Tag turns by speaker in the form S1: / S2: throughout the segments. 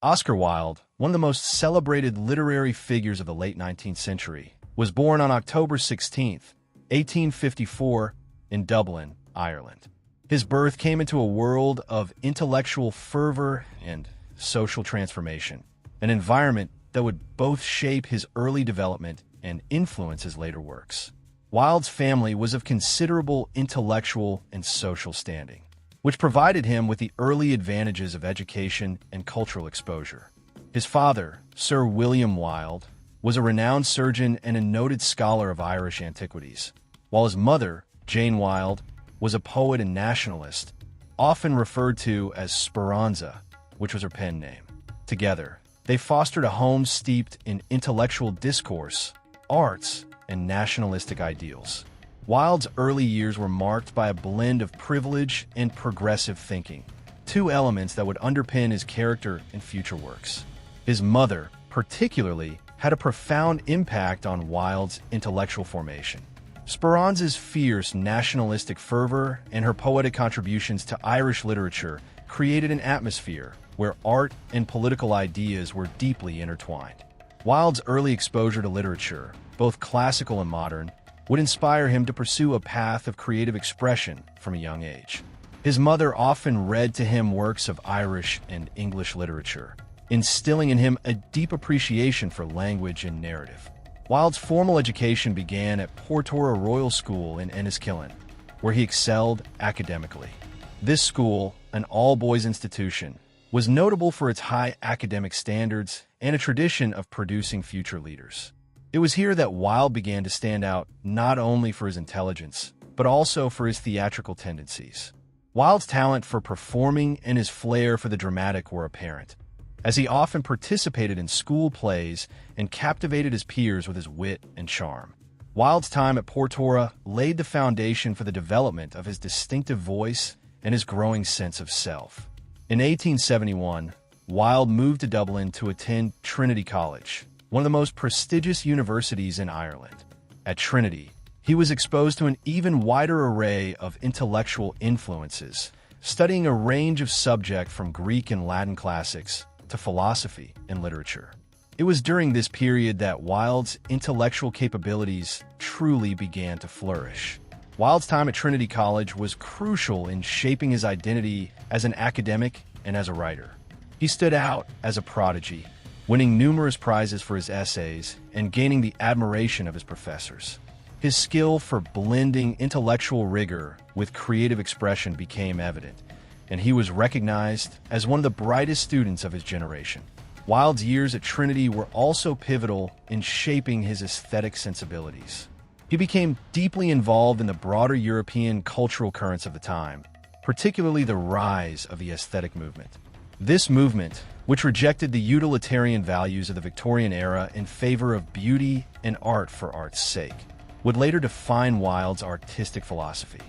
S1: Oscar Wilde, one of the most celebrated literary figures of the late 19th century, was born on October 16, 1854, in Dublin, Ireland. His birth came into a world of intellectual fervor and social transformation, an environment that would both shape his early development and influence his later works. Wilde's family was of considerable intellectual and social standing, which provided him with the early advantages of education and cultural exposure. His father, Sir William Wilde, was a renowned surgeon and a noted scholar of Irish antiquities, while his mother, Jane Wilde, was a poet and nationalist, often referred to as Speranza, which was her pen name. Together, they fostered a home steeped in intellectual discourse, arts, and nationalistic ideals. Wilde's early years were marked by a blend of privilege and progressive thinking, two elements that would underpin his character and future works. His mother, particularly, had a profound impact on Wilde's intellectual formation. Speranza's fierce nationalistic fervor and her poetic contributions to Irish literature created an atmosphere where art and political ideas were deeply intertwined. Wilde's early exposure to literature, both classical and modern, would inspire him to pursue a path of creative expression from a young age. His mother often read to him works of Irish and English literature, instilling in him a deep appreciation for language and narrative. Wilde's formal education began at Portora Royal School in Enniskillen, where he excelled academically. This school, an all-boys institution, was notable for its high academic standards and a tradition of producing future leaders. It was here that Wilde began to stand out not only for his intelligence, but also for his theatrical tendencies. Wilde's talent for performing and his flair for the dramatic were apparent, as he often participated in school plays and captivated his peers with his wit and charm. Wilde's time at Portora laid the foundation for the development of his distinctive voice and his growing sense of self. In 1871, Wilde moved to Dublin to attend Trinity College, one of the most prestigious universities in Ireland. At Trinity, he was exposed to an even wider array of intellectual influences, studying a range of subjects from Greek and Latin classics to philosophy and literature. It was during this period that Wilde's intellectual capabilities truly began to flourish. Wilde's time at Trinity College was crucial in shaping his identity as an academic and as a writer. He stood out as a prodigy, winning numerous prizes for his essays and gaining the admiration of his professors. His skill for blending intellectual rigor with creative expression became evident, and he was recognized as one of the brightest students of his generation. Wilde's years at Trinity were also pivotal in shaping his aesthetic sensibilities. He became deeply involved in the broader European cultural currents of the time, particularly the rise of the aesthetic movement. This movement, which rejected the utilitarian values of the Victorian era in favor of beauty and art for art's sake, would later define Wilde's artistic philosophy.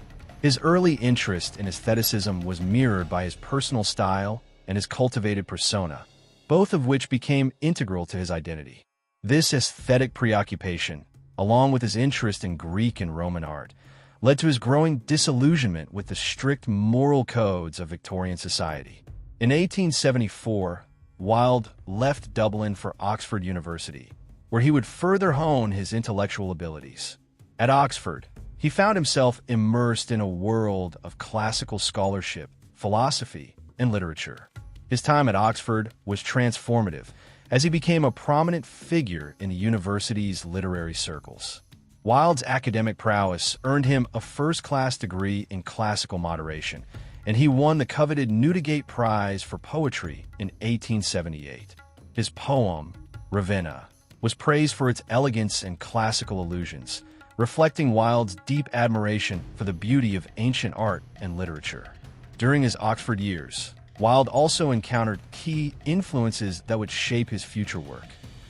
S1: His early interest in aestheticism was mirrored by his personal style and his cultivated persona, both of which became integral to his identity. This aesthetic preoccupation, along with his interest in Greek and Roman art, led to his growing disillusionment with the strict moral codes of Victorian society. In 1874, Wilde left Dublin for Oxford University, where he would further hone his intellectual abilities. At Oxford, he found himself immersed in a world of classical scholarship, philosophy, and literature. His time at Oxford was transformative, as he became a prominent figure in the university's literary circles. Wilde's academic prowess earned him a first-class degree in classical moderation, and he won the coveted Newdigate Prize for Poetry in 1878. His poem, Ravenna, was praised for its elegance and classical allusions, reflecting Wilde's deep admiration for the beauty of ancient art and literature. During his Oxford years, Wilde also encountered key influences that would shape his future work.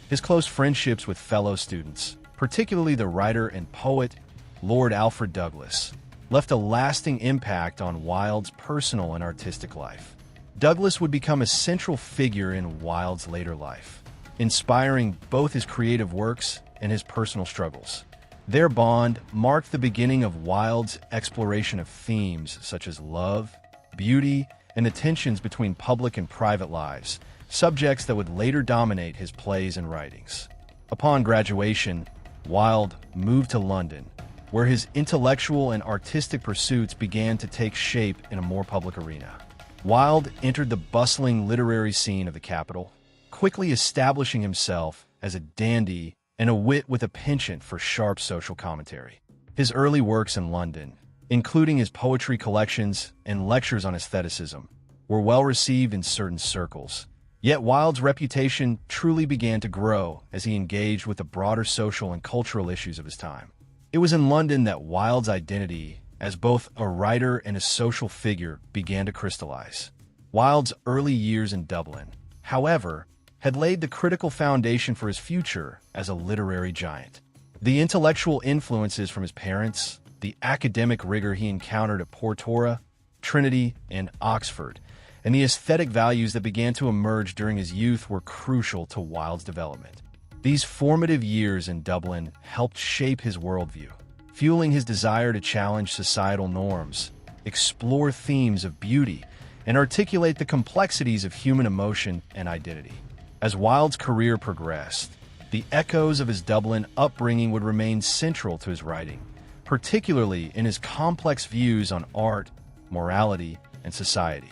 S1: His close friendships with fellow students, particularly the writer and poet Lord Alfred Douglas, left a lasting impact on Wilde's personal and artistic life. Douglas would become a central figure in Wilde's later life, inspiring both his creative works and his personal struggles. Their bond marked the beginning of Wilde's exploration of themes such as love, beauty, and the tensions between public and private lives, subjects that would later dominate his plays and writings. Upon graduation, Wilde moved to London, where his intellectual and artistic pursuits began to take shape in a more public arena. Wilde entered the bustling literary scene of the capital, quickly establishing himself as a dandy and a wit with a penchant for sharp social commentary. His early works in London, including his poetry collections and lectures on aestheticism, were well received in certain circles. Yet Wilde's reputation truly began to grow as he engaged with the broader social and cultural issues of his time. It was in London that Wilde's identity as both a writer and a social figure began to crystallize. Wilde's early years in Dublin, however, had laid the critical foundation for his future as a literary giant. The intellectual influences from his parents, the academic rigor he encountered at Portora, Trinity, and Oxford, and the aesthetic values that began to emerge during his youth were crucial to Wilde's development. These formative years in Dublin helped shape his worldview, fueling his desire to challenge societal norms, explore themes of beauty, and articulate the complexities of human emotion and identity. As Wilde's career progressed, the echoes of his Dublin upbringing would remain central to his writing, particularly in his complex views on art, morality, and society.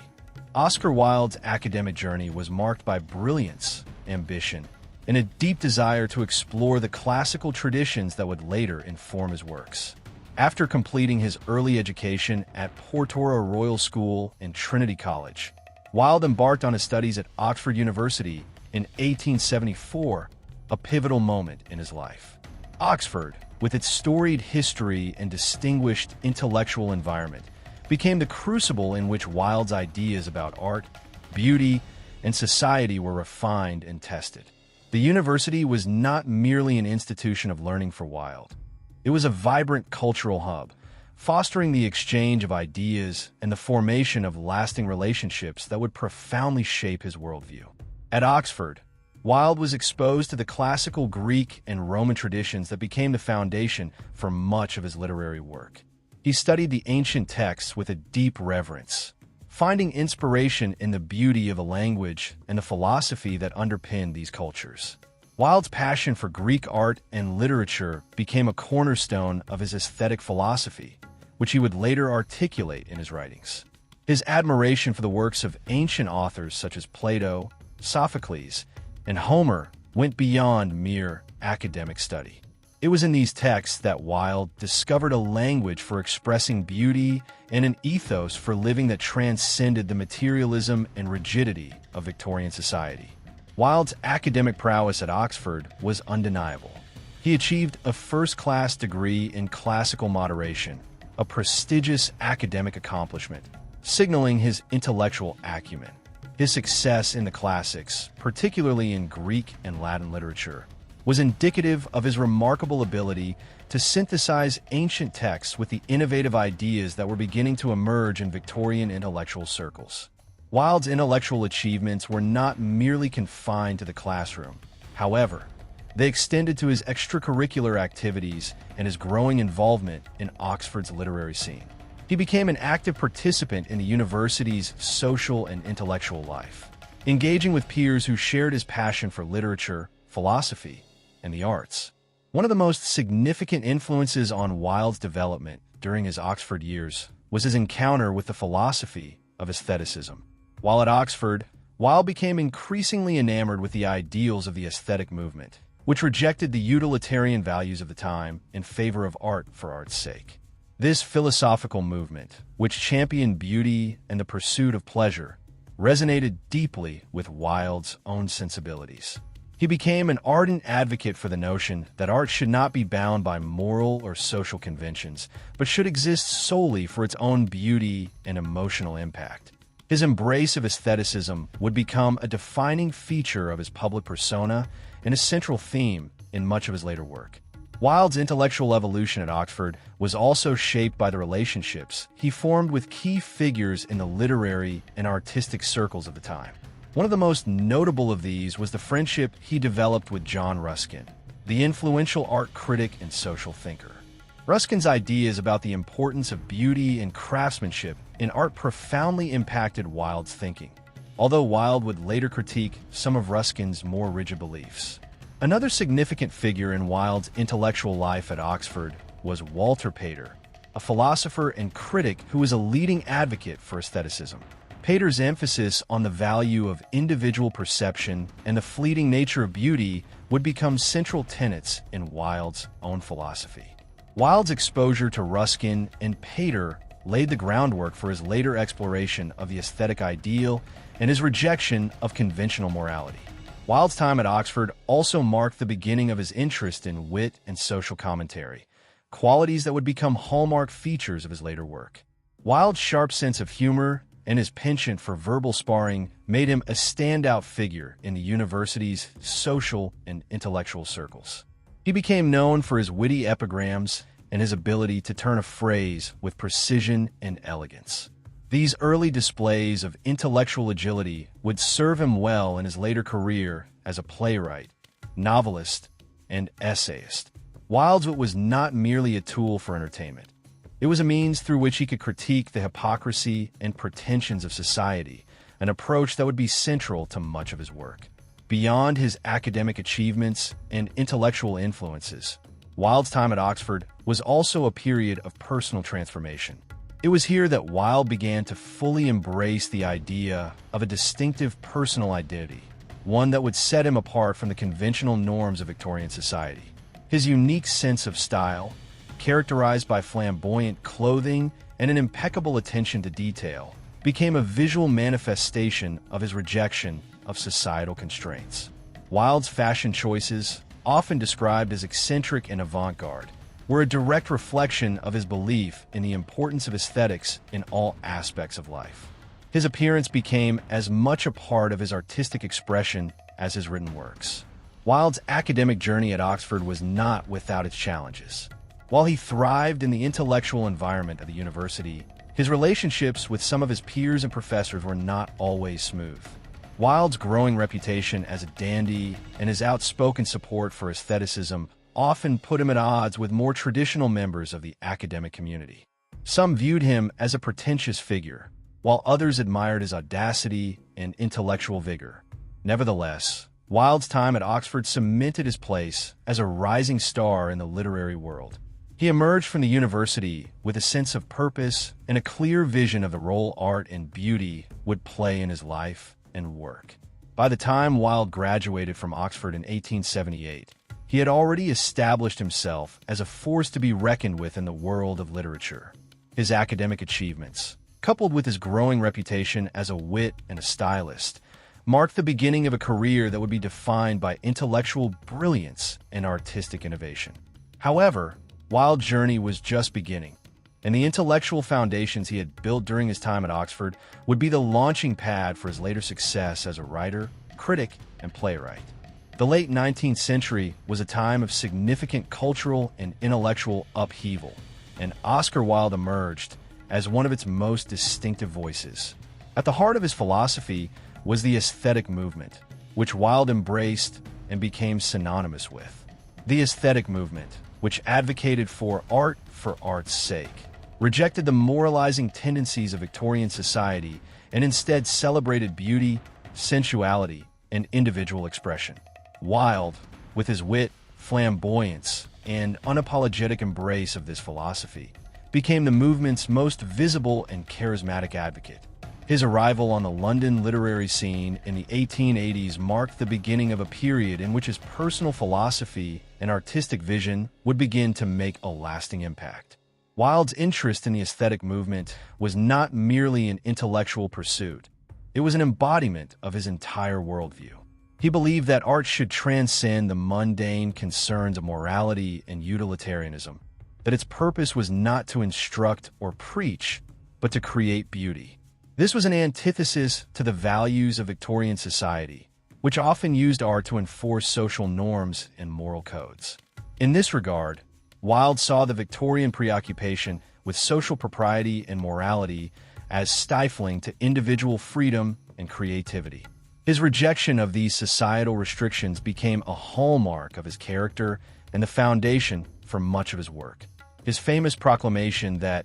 S1: Oscar Wilde's academic journey was marked by brilliance, ambition, and a deep desire to explore the classical traditions that would later inform his works. After completing his early education at Portora Royal School and Trinity College, Wilde embarked on his studies at Oxford University in 1874, a pivotal moment in his life. Oxford, with its storied history and distinguished intellectual environment, became the crucible in which Wilde's ideas about art, beauty, and society were refined and tested. The university was not merely an institution of learning for Wilde. It was a vibrant cultural hub, fostering the exchange of ideas and the formation of lasting relationships that would profoundly shape his worldview. At Oxford, Wilde was exposed to the classical Greek and Roman traditions that became the foundation for much of his literary work. He studied the ancient texts with a deep reverence, finding inspiration in the beauty of a language and the philosophy that underpinned these cultures. Wilde's passion for Greek art and literature became a cornerstone of his aesthetic philosophy, which he would later articulate in his writings. His admiration for the works of ancient authors such as Plato, Sophocles, and Homer went beyond mere academic study. It was in these texts that Wilde discovered a language for expressing beauty and an ethos for living that transcended the materialism and rigidity of Victorian society. Wilde's academic prowess at Oxford was undeniable. He achieved a first-class degree in classical moderation, a prestigious academic accomplishment, signaling his intellectual acumen. His success in the classics, particularly in Greek and Latin literature, was indicative of his remarkable ability to synthesize ancient texts with the innovative ideas that were beginning to emerge in Victorian intellectual circles. Wilde's intellectual achievements were not merely confined to the classroom. However, they extended to his extracurricular activities and his growing involvement in Oxford's literary scene. He became an active participant in the university's social and intellectual life, engaging with peers who shared his passion for literature, philosophy, and the arts. One of the most significant influences on Wilde's development during his Oxford years was his encounter with the philosophy of aestheticism. While at Oxford, Wilde became increasingly enamored with the ideals of the aesthetic movement, which rejected the utilitarian values of the time in favor of art for art's sake. This philosophical movement, which championed beauty and the pursuit of pleasure, resonated deeply with Wilde's own sensibilities. He became an ardent advocate for the notion that art should not be bound by moral or social conventions, but should exist solely for its own beauty and emotional impact. His embrace of aestheticism would become a defining feature of his public persona and a central theme in much of his later work. Wilde's intellectual evolution at Oxford was also shaped by the relationships he formed with key figures in the literary and artistic circles of the time. One of the most notable of these was the friendship he developed with John Ruskin, the influential art critic and social thinker. Ruskin's ideas about the importance of beauty and craftsmanship in art profoundly impacted Wilde's thinking. although Wilde would later critique some of Ruskin's more rigid beliefs. Another significant figure in Wilde's intellectual life at Oxford was Walter Pater, a philosopher and critic who was a leading advocate for aestheticism. Pater's emphasis on the value of individual perception and the fleeting nature of beauty would become central tenets in Wilde's own philosophy. Wilde's exposure to Ruskin and Pater laid the groundwork for his later exploration of the aesthetic ideal and his rejection of conventional morality. Wilde's time at Oxford also marked the beginning of his interest in wit and social commentary, qualities that would become hallmark features of his later work. Wilde's sharp sense of humor and his penchant for verbal sparring made him a standout figure in the university's social and intellectual circles. He became known for his witty epigrams and his ability to turn a phrase with precision and elegance. These early displays of intellectual agility would serve him well in his later career as a playwright, novelist, and essayist. Wilde's wit was not merely a tool for entertainment. It was a means through which he could critique the hypocrisy and pretensions of society, an approach that would be central to much of his work. Beyond his academic achievements and intellectual influences, Wilde's time at Oxford was also a period of personal transformation. It was here that Wilde began to fully embrace the idea of a distinctive personal identity, one that would set him apart from the conventional norms of Victorian society. His unique sense of style, characterized by flamboyant clothing and an impeccable attention to detail, became a visual manifestation of his rejection of societal constraints. Wilde's fashion choices, often described as eccentric and avant-garde, were a direct reflection of his belief in the importance of aesthetics in all aspects of life. His appearance became as much a part of his artistic expression as his written works. Wilde's academic journey at Oxford was not without its challenges. While he thrived in the intellectual environment of the university, his relationships with some of his peers and professors were not always smooth. Wilde's growing reputation as a dandy and his outspoken support for aestheticism often put him at odds with more traditional members of the academic community. Some viewed him as a pretentious figure, while others admired his audacity and intellectual vigor. Nevertheless, Wilde's time at Oxford cemented his place as a rising star in the literary world. He emerged from the university with a sense of purpose and a clear vision of the role art and beauty would play in his life and work. By the time Wilde graduated from Oxford in 1878, he had already established himself as a force to be reckoned with in the world of literature. His academic achievements, coupled with his growing reputation as a wit and a stylist, marked the beginning of a career that would be defined by intellectual brilliance and artistic innovation. However, Wilde's journey was just beginning, and the intellectual foundations he had built during his time at Oxford would be the launching pad for his later success as a writer, critic, and playwright. The late 19th century was a time of significant cultural and intellectual upheaval, and Oscar Wilde emerged as one of its most distinctive voices. At the heart of his philosophy was the aesthetic movement, which Wilde embraced and became synonymous with. The aesthetic movement, which advocated for art's sake, rejected the moralizing tendencies of Victorian society and instead celebrated beauty, sensuality, and individual expression. Wilde, with his wit, flamboyance, and unapologetic embrace of this philosophy, became the movement's most visible and charismatic advocate. His arrival on the London literary scene in the 1880s marked the beginning of a period in which his personal philosophy and artistic vision would begin to make a lasting impact. Wilde's interest in the aesthetic movement was not merely an intellectual pursuit. It was an embodiment of his entire worldview. He believed that art should transcend the mundane concerns of morality and utilitarianism, that its purpose was not to instruct or preach, but to create beauty. This was an antithesis to the values of Victorian society, which often used art to enforce social norms and moral codes. In this regard, Wilde saw the Victorian preoccupation with social propriety and morality as stifling to individual freedom and creativity. His rejection of these societal restrictions became a hallmark of his character and the foundation for much of his work. His famous proclamation that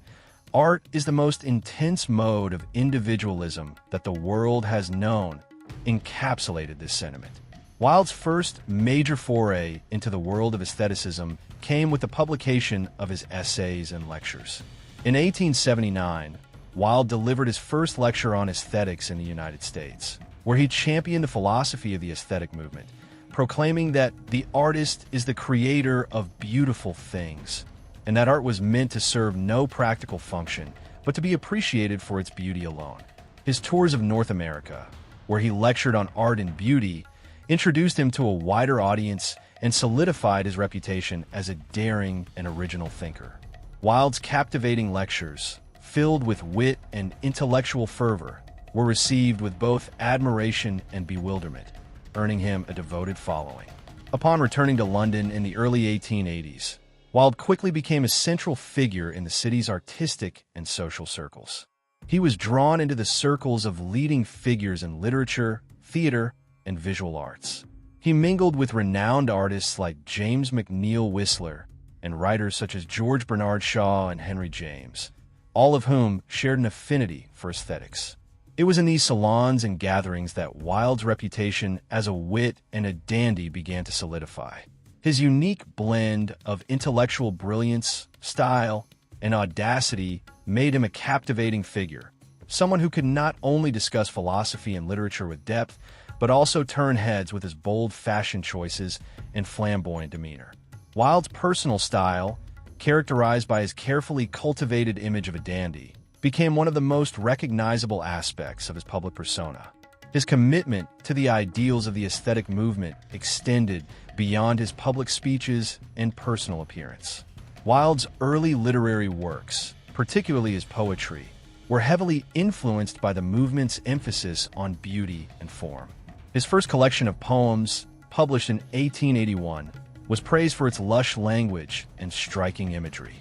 S1: Art is the most intense mode of individualism that the world has known, encapsulated this sentiment. Wilde's first major foray into the world of aestheticism came with the publication of his essays and lectures. In 1879, Wilde delivered his first lecture on aesthetics in the United States, where he championed the philosophy of the aesthetic movement, proclaiming that the artist is the creator of beautiful things, and that art was meant to serve no practical function, but to be appreciated for its beauty alone. His tours of North America, where he lectured on art and beauty, introduced him to a wider audience and solidified his reputation as a daring and original thinker. Wilde's captivating lectures, filled with wit and intellectual fervor, were received with both admiration and bewilderment, earning him a devoted following. Upon returning to London in the early 1880s, Wilde quickly became a central figure in the city's artistic and social circles. He was drawn into the circles of leading figures in literature, theater, and visual arts. He mingled with renowned artists like James McNeill Whistler and writers such as George Bernard Shaw and Henry James, all of whom shared an affinity for aesthetics. It was in these salons and gatherings that Wilde's reputation as a wit and a dandy began to solidify. His unique blend of intellectual brilliance, style, and audacity made him a captivating figure, someone who could not only discuss philosophy and literature with depth, but also turn heads with his bold fashion choices and flamboyant demeanor. Wilde's personal style, characterized by his carefully cultivated image of a dandy, became one of the most recognizable aspects of his public persona. His commitment to the ideals of the aesthetic movement extended beyond his public speeches and personal appearance. Wilde's early literary works, particularly his poetry, were heavily influenced by the movement's emphasis on beauty and form. His first collection of poems, published in 1881, was praised for its lush language and striking imagery.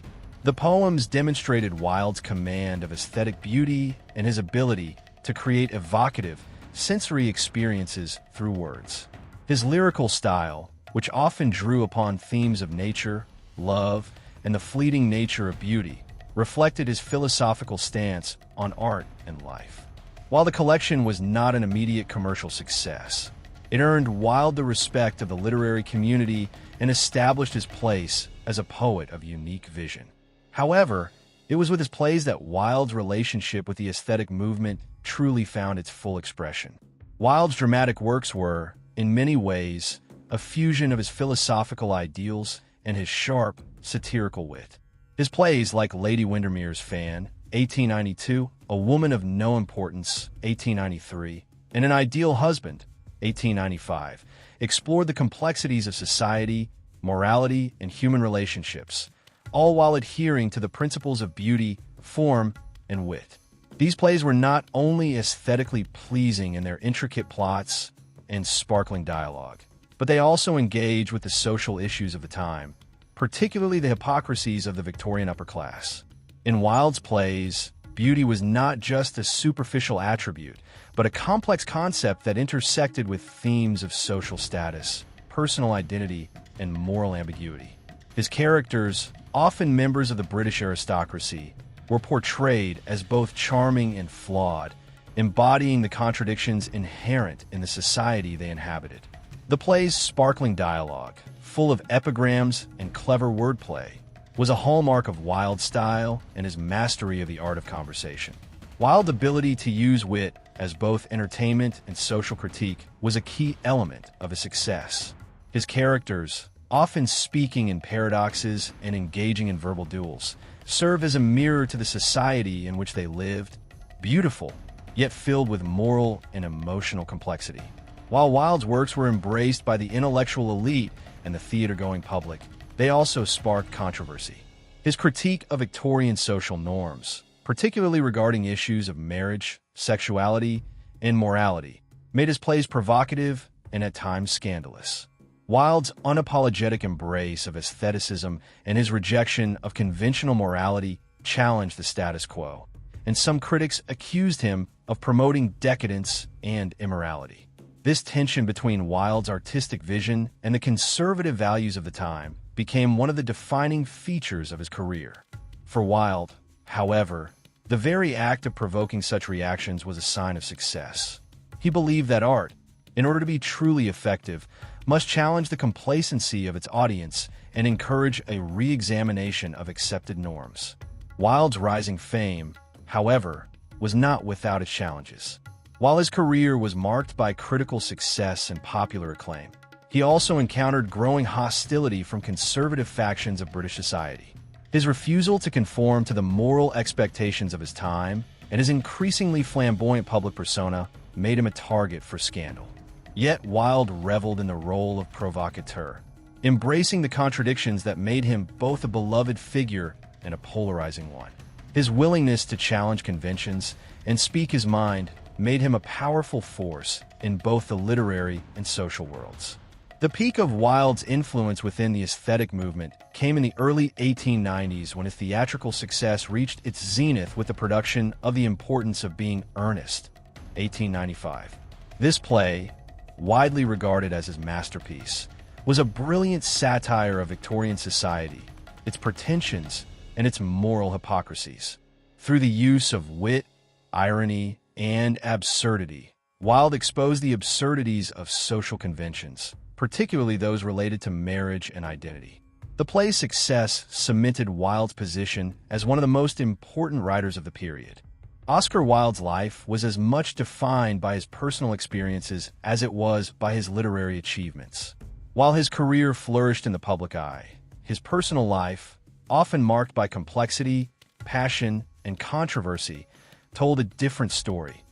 S1: The poems demonstrated Wilde's command of aesthetic beauty and his ability to create evocative, sensory experiences through words. His lyrical style, which often drew upon themes of nature, love, and the fleeting nature of beauty, reflected his philosophical stance on art and life. While the collection was not an immediate commercial success, it earned Wilde the respect of the literary community and established his place as a poet of unique vision. However, it was with his plays that Wilde's relationship with the aesthetic movement truly found its full expression. Wilde's dramatic works were, in many ways, a fusion of his philosophical ideals and his sharp, satirical wit. His plays like Lady Windermere's Fan, 1892, A Woman of No Importance, 1893, and An Ideal Husband, 1895, explored the complexities of society, morality, and human relationships, all while adhering to the principles of beauty, form, and wit. These plays were not only aesthetically pleasing in their intricate plots and sparkling dialogue, but they also engaged with the social issues of the time, particularly the hypocrisies of the Victorian upper class. In Wilde's plays, beauty was not just a superficial attribute, but a complex concept that intersected with themes of social status, personal identity, and moral ambiguity. His characters, often members of the British aristocracy, were portrayed as both charming and flawed, embodying the contradictions inherent in the society they inhabited. The play's sparkling dialogue, full of epigrams and clever wordplay, was a hallmark of Wilde's style and his mastery of the art of conversation. Wilde's ability to use wit as both entertainment and social critique was a key element of his success. His characters, often speaking in paradoxes and engaging in verbal duels, serve as a mirror to the society in which they lived, beautiful, yet filled with moral and emotional complexity. While Wilde's works were embraced by the intellectual elite and the theater-going public, they also sparked controversy. His critique of Victorian social norms, particularly regarding issues of marriage, sexuality, and morality, made his plays provocative and at times scandalous. Wilde's unapologetic embrace of aestheticism and his rejection of conventional morality challenged the status quo, and some critics accused him of promoting decadence and immorality. This tension between Wilde's artistic vision and the conservative values of the time became one of the defining features of his career. For Wilde, However, the very act of provoking such reactions was a sign of success. He believed that art, in order to be truly effective, must challenge the complacency of its audience and encourage a re-examination of accepted norms. Wilde's rising fame, however, was not without its challenges. While his career was marked by critical success and popular acclaim, he also encountered growing hostility from conservative factions of British society. His refusal to conform to the moral expectations of his time and his increasingly flamboyant public persona made him a target for scandal. Yet Wilde reveled in the role of provocateur, embracing the contradictions that made him both a beloved figure and a polarizing one. His willingness to challenge conventions and speak his mind made him a powerful force in both the literary and social worlds. The peak of Wilde's influence within the aesthetic movement came in the early 1890s when his theatrical success reached its zenith with the production of The Importance of Being Earnest, 1895. This play, widely regarded as his masterpiece, was a brilliant satire of Victorian society, its pretensions, and its moral hypocrisies. Through the use of wit, irony, and absurdity, Wilde exposed the absurdities of social conventions, particularly those related to marriage and identity. The play's success cemented Wilde's position as one of the most important writers of the period. Oscar Wilde's life was as much defined by his personal experiences as it was by his literary achievements. While his career flourished in the public eye, his personal life, often marked by complexity, passion, and controversy, told a different story,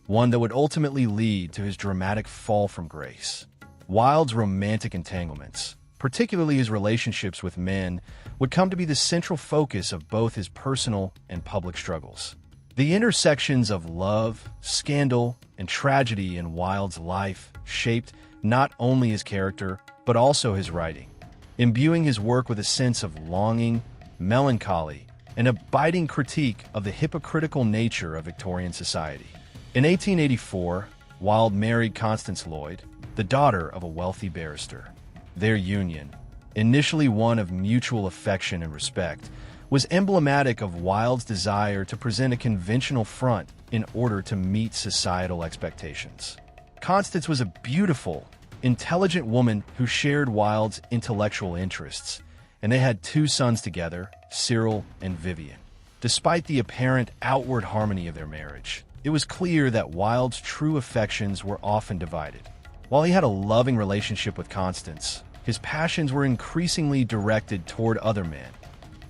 S1: one that would ultimately lead to his dramatic fall from grace. Wilde's romantic entanglements, particularly his relationships with men, would come to be the central focus of both his personal and public struggles. The intersections of love, scandal, and tragedy in Wilde's life shaped not only his character, but also his writing, imbuing his work with a sense of longing, melancholy, and a biting critique of the hypocritical nature of Victorian society. In 1884, Wilde married Constance Lloyd, the daughter of a wealthy barrister. Their union, initially one of mutual affection and respect, was emblematic of Wilde's desire to present a conventional front in order to meet societal expectations. Constance was a beautiful, intelligent woman who shared Wilde's intellectual interests, and they had 2 sons together, Cyril and Vivian. Despite the apparent outward harmony of their marriage, it was clear that Wilde's true affections were often divided. While he had a loving relationship with Constance, his passions were increasingly directed toward other men,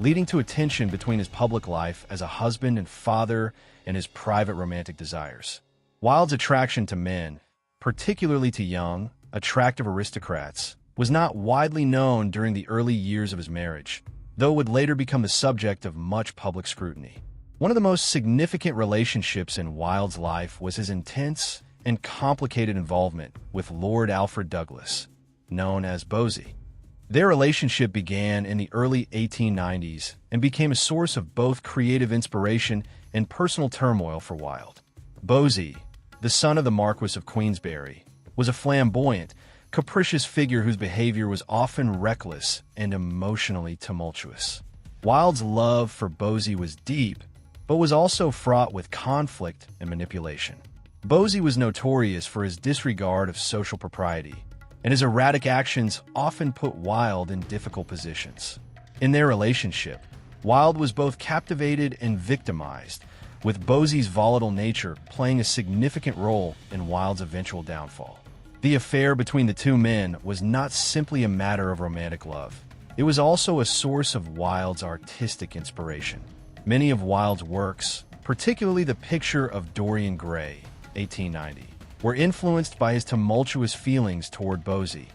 S1: leading to a tension between his public life as a husband and father and his private romantic desires. Wilde's attraction to men, particularly to young, attractive aristocrats, was not widely known during the early years of his marriage, though it would later become the subject of much public scrutiny. One of the most significant relationships in Wilde's life was his intense and complicated involvement with Lord Alfred Douglas, known as Bosie. Their relationship began in the early 1890s and became a source of both creative inspiration and personal turmoil for Wilde. Bosie, the son of the Marquis of Queensberry, was a flamboyant, capricious figure whose behavior was often reckless and emotionally tumultuous. Wilde's love for Bosie was deep, but was also fraught with conflict and manipulation. Bosie was notorious for his disregard of social propriety, and his erratic actions often put Wilde in difficult positions. In their relationship, Wilde was both captivated and victimized, with Bosie's volatile nature playing a significant role in Wilde's eventual downfall. The affair between the 2 men was not simply a matter of romantic love. It was also a source of Wilde's artistic inspiration. Many of Wilde's works, particularly the picture of Dorian Gray, 1890, were influenced by his tumultuous feelings toward Bosie,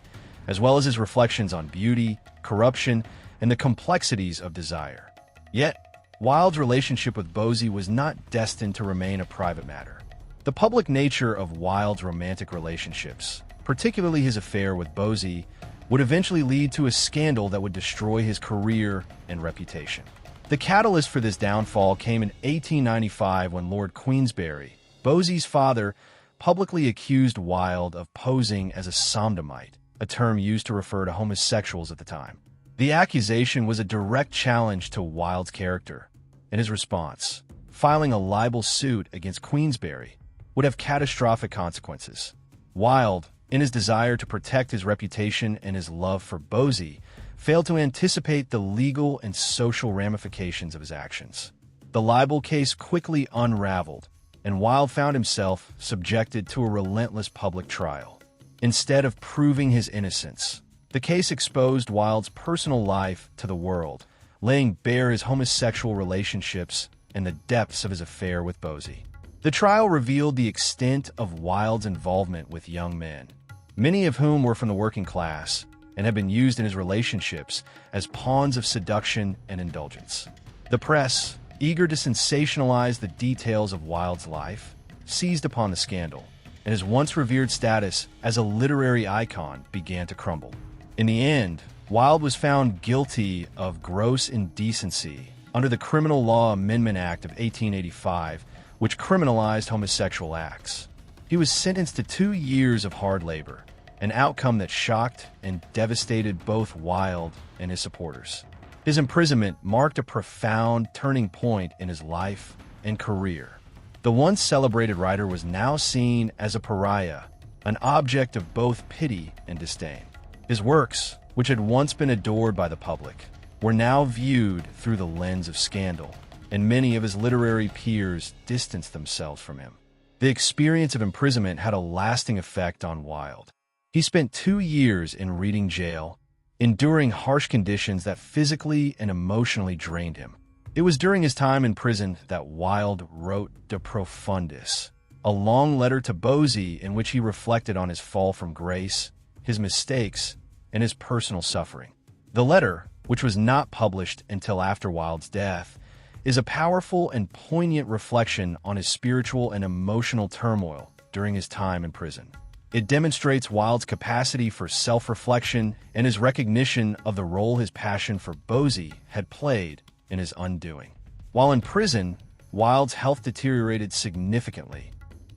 S1: as well as his reflections on beauty, corruption, and the complexities of desire. Yet, Wilde's relationship with Bosie was not destined to remain a private matter. The public nature of Wilde's romantic relationships, particularly his affair with Bosie, would eventually lead to a scandal that would destroy his career and reputation. The catalyst for this downfall came in 1895 when Lord Queensberry, Bosie's father, publicly accused Wilde of posing as a sodomite, a term used to refer to homosexuals at the time. The accusation was a direct challenge to Wilde's character, in his response. Filing a libel suit against Queensberry would have catastrophic consequences. Wilde, in his desire to protect his reputation and his love for Bosie, failed to anticipate the legal and social ramifications of his actions. The libel case quickly unraveled, and Wilde found himself subjected to a relentless public trial. Instead of proving his innocence, the case exposed Wilde's personal life to the world, laying bare his homosexual relationships and the depths of his affair with Bosie. The trial revealed the extent of Wilde's involvement with young men, many of whom were from the working class and had been used in his relationships as pawns of seduction and indulgence. The press, eager to sensationalize the details of Wilde's life, seized upon the scandal, and his once revered status as a literary icon began to crumble. In the end, Wilde was found guilty of gross indecency under the Criminal Law Amendment Act of 1885, which criminalized homosexual acts. He was sentenced to 2 years of hard labor, an outcome that shocked and devastated both Wilde and his supporters. His imprisonment marked a profound turning point in his life and career. The once celebrated writer was now seen as a pariah, an object of both pity and disdain. His works, which had once been adored by the public, were now viewed through the lens of scandal, and many of his literary peers distanced themselves from him. The experience of imprisonment had a lasting effect on Wilde. He spent 2 years in Reading jail, enduring harsh conditions that physically and emotionally drained him. It was during his time in prison that Wilde wrote De Profundis, a long letter to Bosie in which he reflected on his fall from grace, his mistakes, and his personal suffering. The letter, which was not published until after Wilde's death, is a powerful and poignant reflection on his spiritual and emotional turmoil during his time in prison. It demonstrates Wilde's capacity for self-reflection and his recognition of the role his passion for Bosie had played in his undoing. While in prison, Wilde's health deteriorated significantly,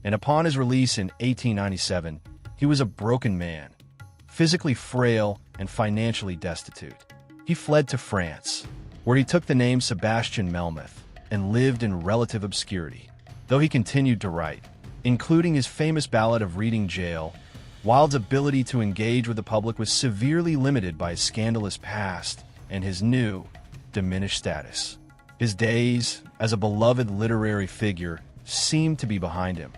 S1: and upon his release in 1897, he was a broken man, physically frail and financially destitute. He fled to France, where he took the name Sebastian Melmoth and lived in relative obscurity. Though he continued to write, including his famous ballad of Reading Jail, Wilde's ability to engage with the public was severely limited by his scandalous past and his new, diminished status. His days as a beloved literary figure seemed to be behind him,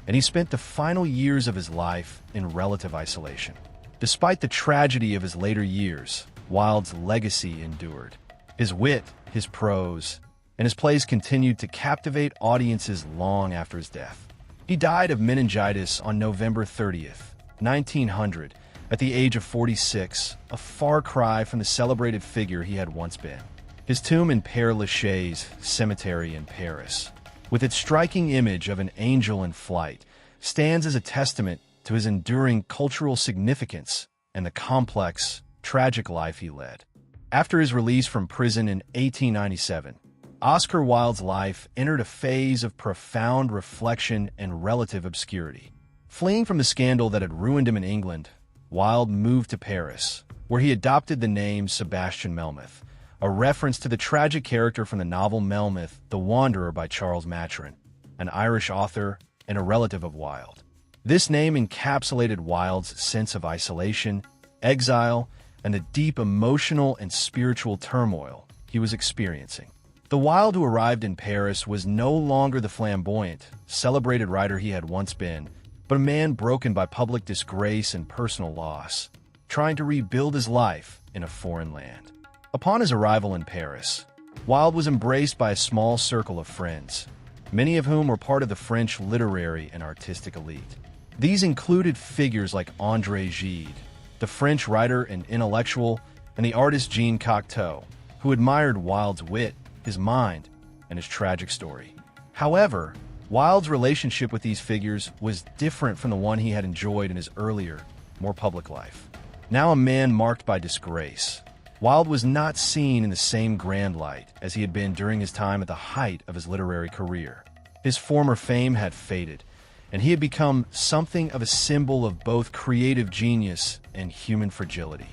S1: and he spent the final years of his life in relative isolation. Despite the tragedy of his later years, Wilde's legacy endured. His wit, his prose, and his plays continued to captivate audiences long after his death. He died of meningitis on November 30th, 1900, at the age of 46, a far cry from the celebrated figure he had once been. His tomb in Père Lachaise Cemetery in Paris, with its striking image of an angel in flight, stands as a testament to his enduring cultural significance and the complex, tragic life he led. After his release from prison in 1897, Oscar Wilde's life entered a phase of profound reflection and relative obscurity. Fleeing from the scandal that had ruined him in England, Wilde moved to Paris, where he adopted the name Sebastian Melmoth, a reference to the tragic character from the novel Melmoth, The Wanderer by Charles Maturin, an Irish author and a relative of Wilde. This name encapsulated Wilde's sense of isolation, exile, and the deep emotional and spiritual turmoil he was experiencing. The Wilde who arrived in Paris was no longer the flamboyant, celebrated writer he had once been, but a man broken by public disgrace and personal loss, trying to rebuild his life in a foreign land. Upon his arrival in Paris, Wilde was embraced by a small circle of friends, many of whom were part of the French literary and artistic elite. These included figures like André Gide, the French writer and intellectual, and the artist Jean Cocteau, who admired Wilde's wit, his mind, and his tragic story. However, Wilde's relationship with these figures was different from the one he had enjoyed in his earlier, more public life. Now a man marked by disgrace, Wilde was not seen in the same grand light as he had been during his time at the height of his literary career. His former fame had faded, and he had become something of a symbol of both creative genius and human fragility.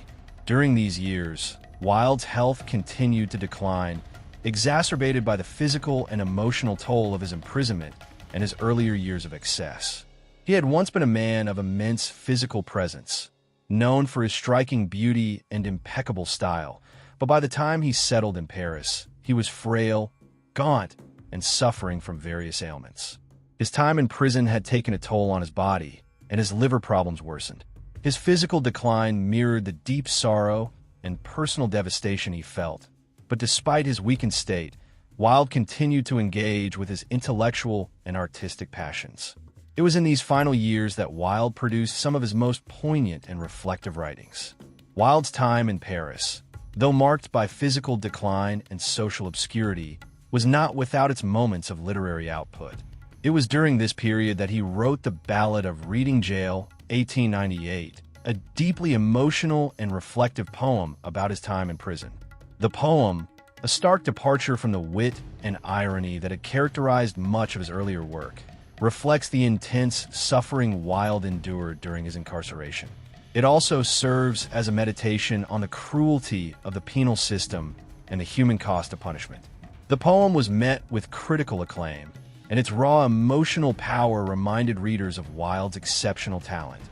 S1: During these years, Wilde's health continued to decline, exacerbated by the physical and emotional toll of his imprisonment and his earlier years of excess. He had once been a man of immense physical presence, known for his striking beauty and impeccable style, but by the time he settled in Paris, he was frail, gaunt, and suffering from various ailments. His time in prison had taken a toll on his body, and his liver problems worsened. His physical decline mirrored the deep sorrow and personal devastation he felt, but despite his weakened state, Wilde continued to engage with his intellectual and artistic passions. It was in these final years that Wilde produced some of his most poignant and reflective writings. Wilde's time in Paris, though marked by physical decline and social obscurity, was not without its moments of literary output. It was during this period that he wrote the Ballad of Reading Gaol, 1898, a deeply emotional and reflective poem about his time in prison. The poem, a stark departure from the wit and irony that had characterized much of his earlier work, reflects the intense suffering Wilde endured during his incarceration. It also serves as a meditation on the cruelty of the penal system and the human cost of punishment. The poem was met with critical acclaim, and its raw emotional power reminded readers of Wilde's exceptional talent,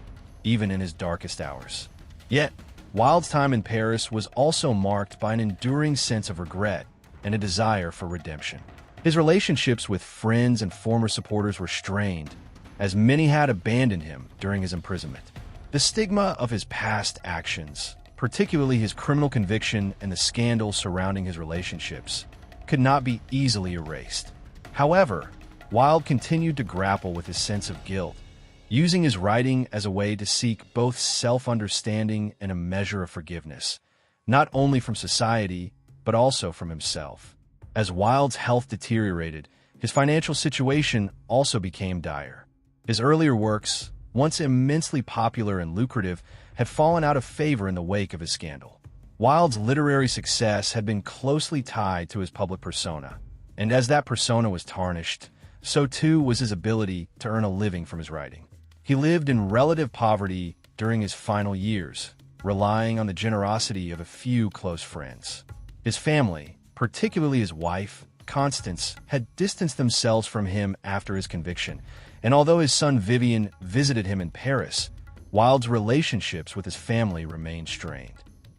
S1: even in his darkest hours. Yet, Wilde's time in Paris was also marked by an enduring sense of regret and a desire for redemption. His relationships with friends and former supporters were strained, as many had abandoned him during his imprisonment. The stigma of his past actions, particularly his criminal conviction and the scandal surrounding his relationships, could not be easily erased. However, Wilde continued to grapple with his sense of guilt, using his writing as a way to seek both self-understanding and a measure of forgiveness, not only from society, but also from himself. As Wilde's health deteriorated, his financial situation also became dire. His earlier works, once immensely popular and lucrative, had fallen out of favor in the wake of his scandal. Wilde's literary success had been closely tied to his public persona, and as that persona was tarnished, so too was his ability to earn a living from his writing. He lived in relative poverty during his final years, relying on the generosity of a few close friends. His family, particularly his wife, Constance, had distanced themselves from him after his conviction, and although his son Vivian visited him in Paris, Wilde's relationships with his family remained strained.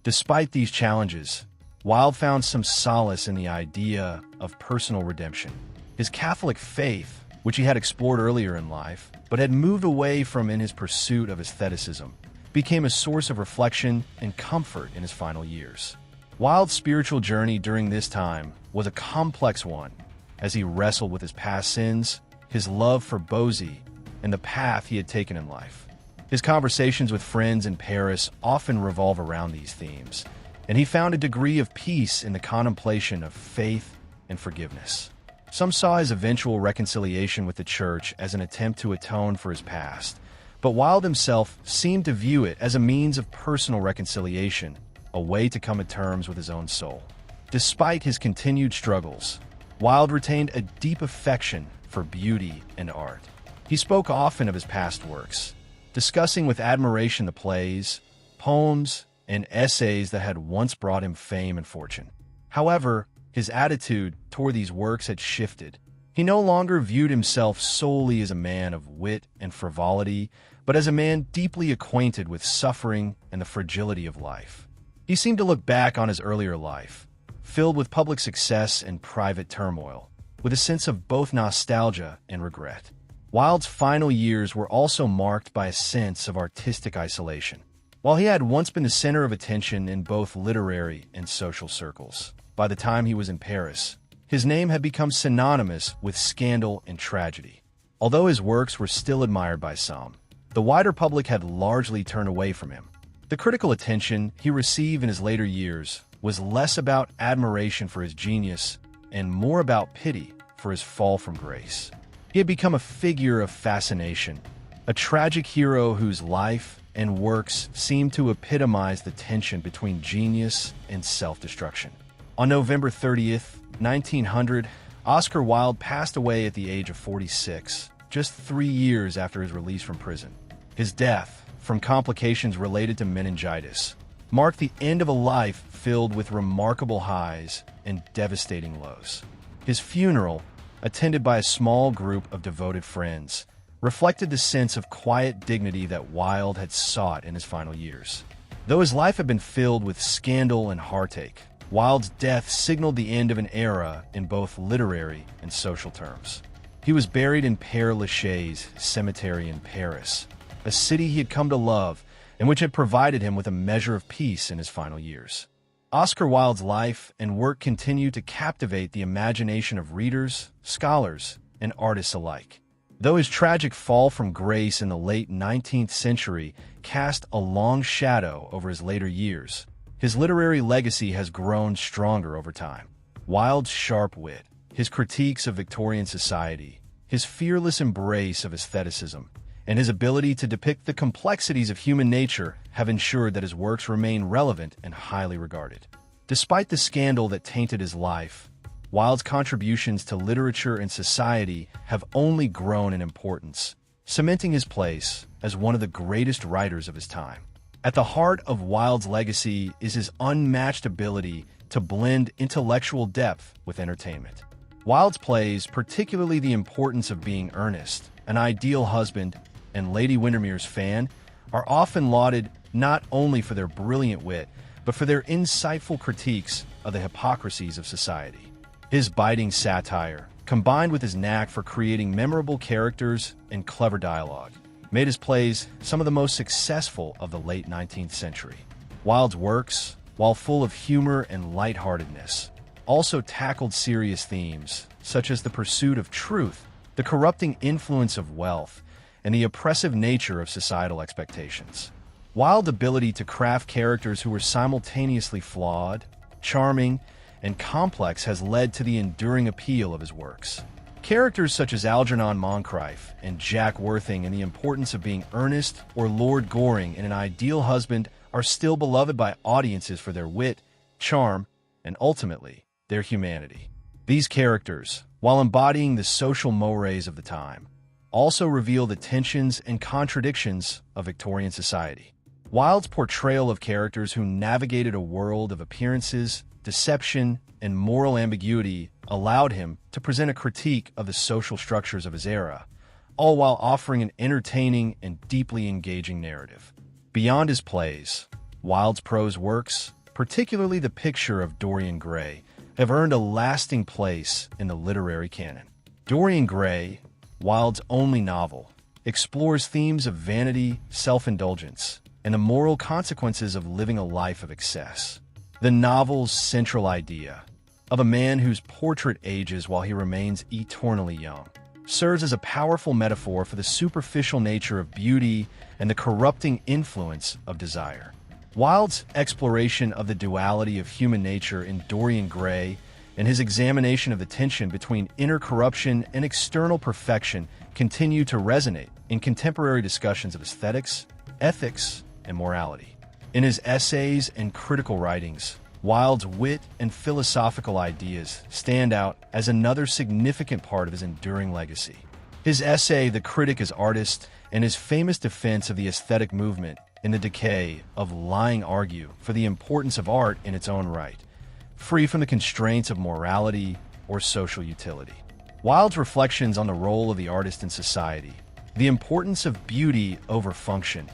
S1: Despite these challenges, Wilde found some solace in the idea of personal redemption. His Catholic faith, which he had explored earlier in life, but had moved away from in his pursuit of aestheticism, became a source of reflection and comfort in his final years. Wilde's spiritual journey during this time was a complex one, as he wrestled with his past sins, his love for Bosie, and the path he had taken in life. His conversations with friends in Paris often revolve around these themes, and he found a degree of peace in the contemplation of faith and forgiveness. Some saw his eventual reconciliation with the church as an attempt to atone for his past, but Wilde himself seemed to view it as a means of personal reconciliation, a way to come to terms with his own soul. Despite his continued struggles, Wilde retained a deep affection for beauty and art. He spoke often of his past works, discussing with admiration the plays, poems, and essays that had once brought him fame and fortune. However, his attitude toward these works had shifted. He no longer viewed himself solely as a man of wit and frivolity, but as a man deeply acquainted with suffering and the fragility of life. He seemed to look back on his earlier life, filled with public success and private turmoil, with a sense of both nostalgia and regret. Wilde's final years were also marked by a sense of artistic isolation. While he had once been the center of attention in both literary and social circles, by the time he was in Paris, his name had become synonymous with scandal and tragedy. Although his works were still admired by some, the wider public had largely turned away from him. The critical attention he received in his later years was less about admiration for his genius and more about pity for his fall from grace. He had become a figure of fascination, a tragic hero whose life and works seemed to epitomize the tension between genius and self-destruction. On November 30th, 1900, Oscar Wilde passed away at the age of 46, just 3 years after his release from prison. His death, from complications related to meningitis, marked the end of a life filled with remarkable highs and devastating lows. His funeral, attended by a small group of devoted friends, reflected the sense of quiet dignity that Wilde had sought in his final years. Though his life had been filled with scandal and heartache, Wilde's death signaled the end of an era in both literary and social terms. He was buried in Père Lachaise Cemetery in Paris, a city he had come to love and which had provided him with a measure of peace in his final years. Oscar Wilde's life and work continue to captivate the imagination of readers, scholars, and artists alike. Though his tragic fall from grace in the late 19th century cast a long shadow over his later years, his literary legacy has grown stronger over time. Wilde's sharp wit, his critiques of Victorian society, his fearless embrace of aestheticism, and his ability to depict the complexities of human nature have ensured that his works remain relevant and highly regarded. Despite the scandal that tainted his life, Wilde's contributions to literature and society have only grown in importance, cementing his place as one of the greatest writers of his time. At the heart of Wilde's legacy is his unmatched ability to blend intellectual depth with entertainment. Wilde's plays, particularly The Importance of Being Earnest, An Ideal Husband, and Lady Windermere's Fan, are often lauded not only for their brilliant wit, but for their insightful critiques of the hypocrisies of society. His biting satire, combined with his knack for creating memorable characters and clever dialogue, made his plays some of the most successful of the late 19th century. Wilde's works, while full of humor and lightheartedness, also tackled serious themes such as the pursuit of truth, the corrupting influence of wealth, and the oppressive nature of societal expectations. Wilde's ability to craft characters who were simultaneously flawed, charming, and complex has led to the enduring appeal of his works. Characters such as Algernon Moncrief and Jack Worthing in The Importance of Being Earnest or Lord Goring in An Ideal Husband are still beloved by audiences for their wit, charm, and ultimately, their humanity. These characters, while embodying the social mores of the time, also reveal the tensions and contradictions of Victorian society. Wilde's portrayal of characters who navigated a world of appearances, deception, and moral ambiguity allowed him to present a critique of the social structures of his era, all while offering an entertaining and deeply engaging narrative. Beyond his plays, Wilde's prose works, particularly The Picture of Dorian Gray, have earned a lasting place in the literary canon. Dorian Gray, Wilde's only novel, explores themes of vanity, self-indulgence, and the moral consequences of living a life of excess. The novel's central idea, of a man whose portrait ages while he remains eternally young, serves as a powerful metaphor for the superficial nature of beauty and the corrupting influence of desire. Wilde's exploration of the duality of human nature in Dorian Gray and his examination of the tension between inner corruption and external perfection continue to resonate in contemporary discussions of aesthetics, ethics, and morality. In his essays and critical writings, Wilde's wit and philosophical ideas stand out as another significant part of his enduring legacy. His essay, The Critic as Artist, and his famous defense of the aesthetic movement in The Decay of Lying argue for the importance of art in its own right, free from the constraints of morality or social utility. Wilde's reflections on the role of the artist in society, the importance of beauty over function,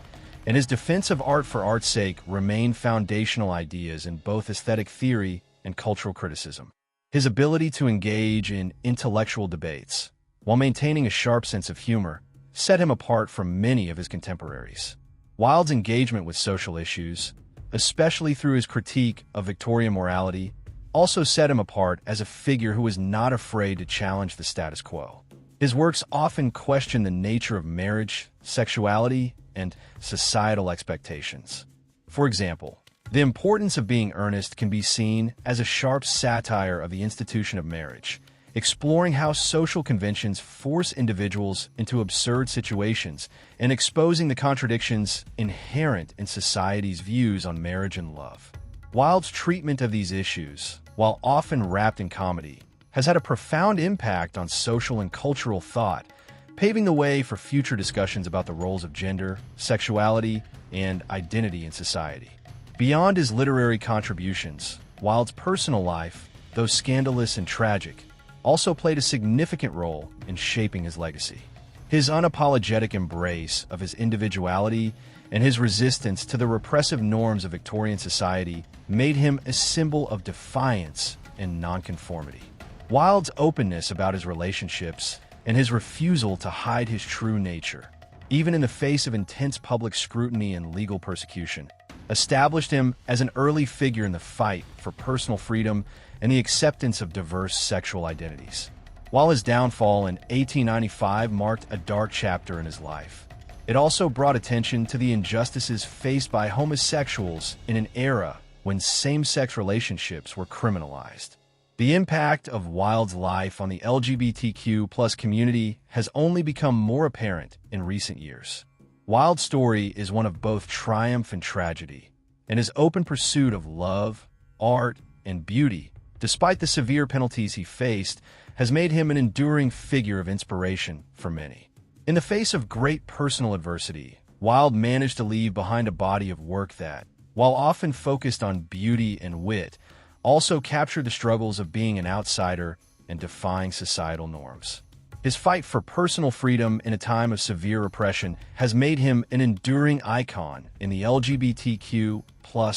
S1: and his defense of art for art's sake remain foundational ideas in both aesthetic theory and cultural criticism. His ability to engage in intellectual debates, while maintaining a sharp sense of humor, set him apart from many of his contemporaries. Wilde's engagement with social issues, especially through his critique of Victorian morality, also set him apart as a figure who was not afraid to challenge the status quo. His works often question the nature of marriage, sexuality, and societal expectations. For example, The Importance of Being Earnest can be seen as a sharp satire of the institution of marriage, exploring how social conventions force individuals into absurd situations and exposing the contradictions inherent in society's views on marriage and love. Wilde's treatment of these issues, while often wrapped in comedy, has had a profound impact on social and cultural thought, paving the way for future discussions about the roles of gender, sexuality, and identity in society. Beyond his literary contributions, Wilde's personal life, though scandalous and tragic, also played a significant role in shaping his legacy. His unapologetic embrace of his individuality and his resistance to the repressive norms of Victorian society made him a symbol of defiance and nonconformity. Wilde's openness about his relationships and his refusal to hide his true nature, even in the face of intense public scrutiny and legal persecution, established him as an early figure in the fight for personal freedom and the acceptance of diverse sexual identities. While his downfall in 1895 marked a dark chapter in his life, it also brought attention to the injustices faced by homosexuals in an era when same-sex relationships were criminalized. The impact of Wilde's life on the LGBTQ+ community has only become more apparent in recent years. Wilde's story is one of both triumph and tragedy, and his open pursuit of love, art, and beauty, despite the severe penalties he faced, has made him an enduring figure of inspiration for many. In the face of great personal adversity, Wilde managed to leave behind a body of work that, while often focused on beauty and wit, also captured the struggles of being an outsider and defying societal norms. His fight for personal freedom in a time of severe repression has made him an enduring icon in the LGBTQ+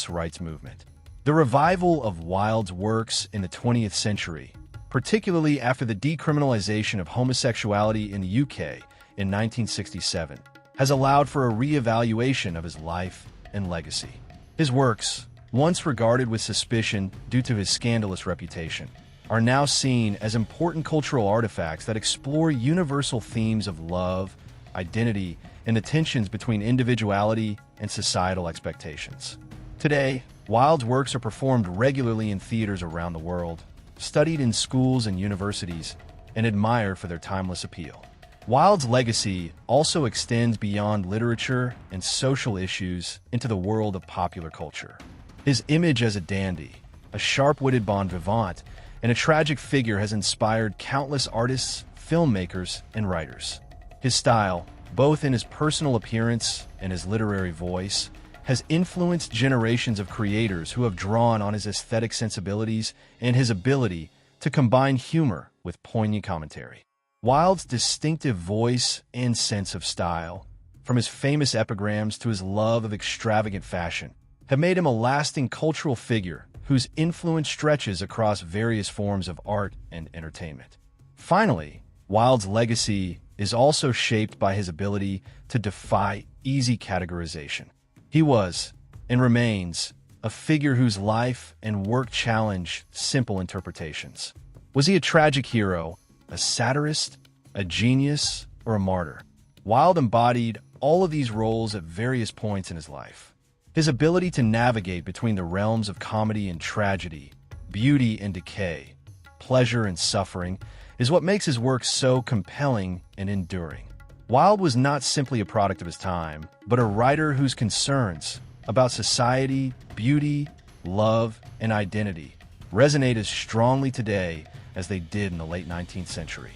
S1: rights movement. The revival of Wilde's works in the 20th century, particularly after the decriminalization of homosexuality in the UK in 1967, has allowed for a re-evaluation of his life and legacy. His works, once regarded with suspicion due to his scandalous reputation, are now seen as important cultural artifacts that explore universal themes of love, identity, and the tensions between individuality and societal expectations. Today, Wilde's works are performed regularly in theaters around the world, studied in schools and universities, and admired for their timeless appeal. Wilde's legacy also extends beyond literature and social issues into the world of popular culture. His image as a dandy, a sharp-witted bon vivant, and a tragic figure has inspired countless artists, filmmakers, and writers. His style, both in his personal appearance and his literary voice, has influenced generations of creators who have drawn on his aesthetic sensibilities and his ability to combine humor with poignant commentary. Wilde's distinctive voice and sense of style, from his famous epigrams to his love of extravagant fashion, have made him a lasting cultural figure whose influence stretches across various forms of art and entertainment. Finally, Wilde's legacy is also shaped by his ability to defy easy categorization. He was, and remains, a figure whose life and work challenge simple interpretations. Was he a tragic hero, a satirist, a genius, or a martyr? Wilde embodied all of these roles at various points in his life. His ability to navigate between the realms of comedy and tragedy, beauty and decay, pleasure and suffering, is what makes his work so compelling and enduring. Wilde was not simply a product of his time, but a writer whose concerns about society, beauty, love, and identity resonate as strongly today as they did in the late 19th century.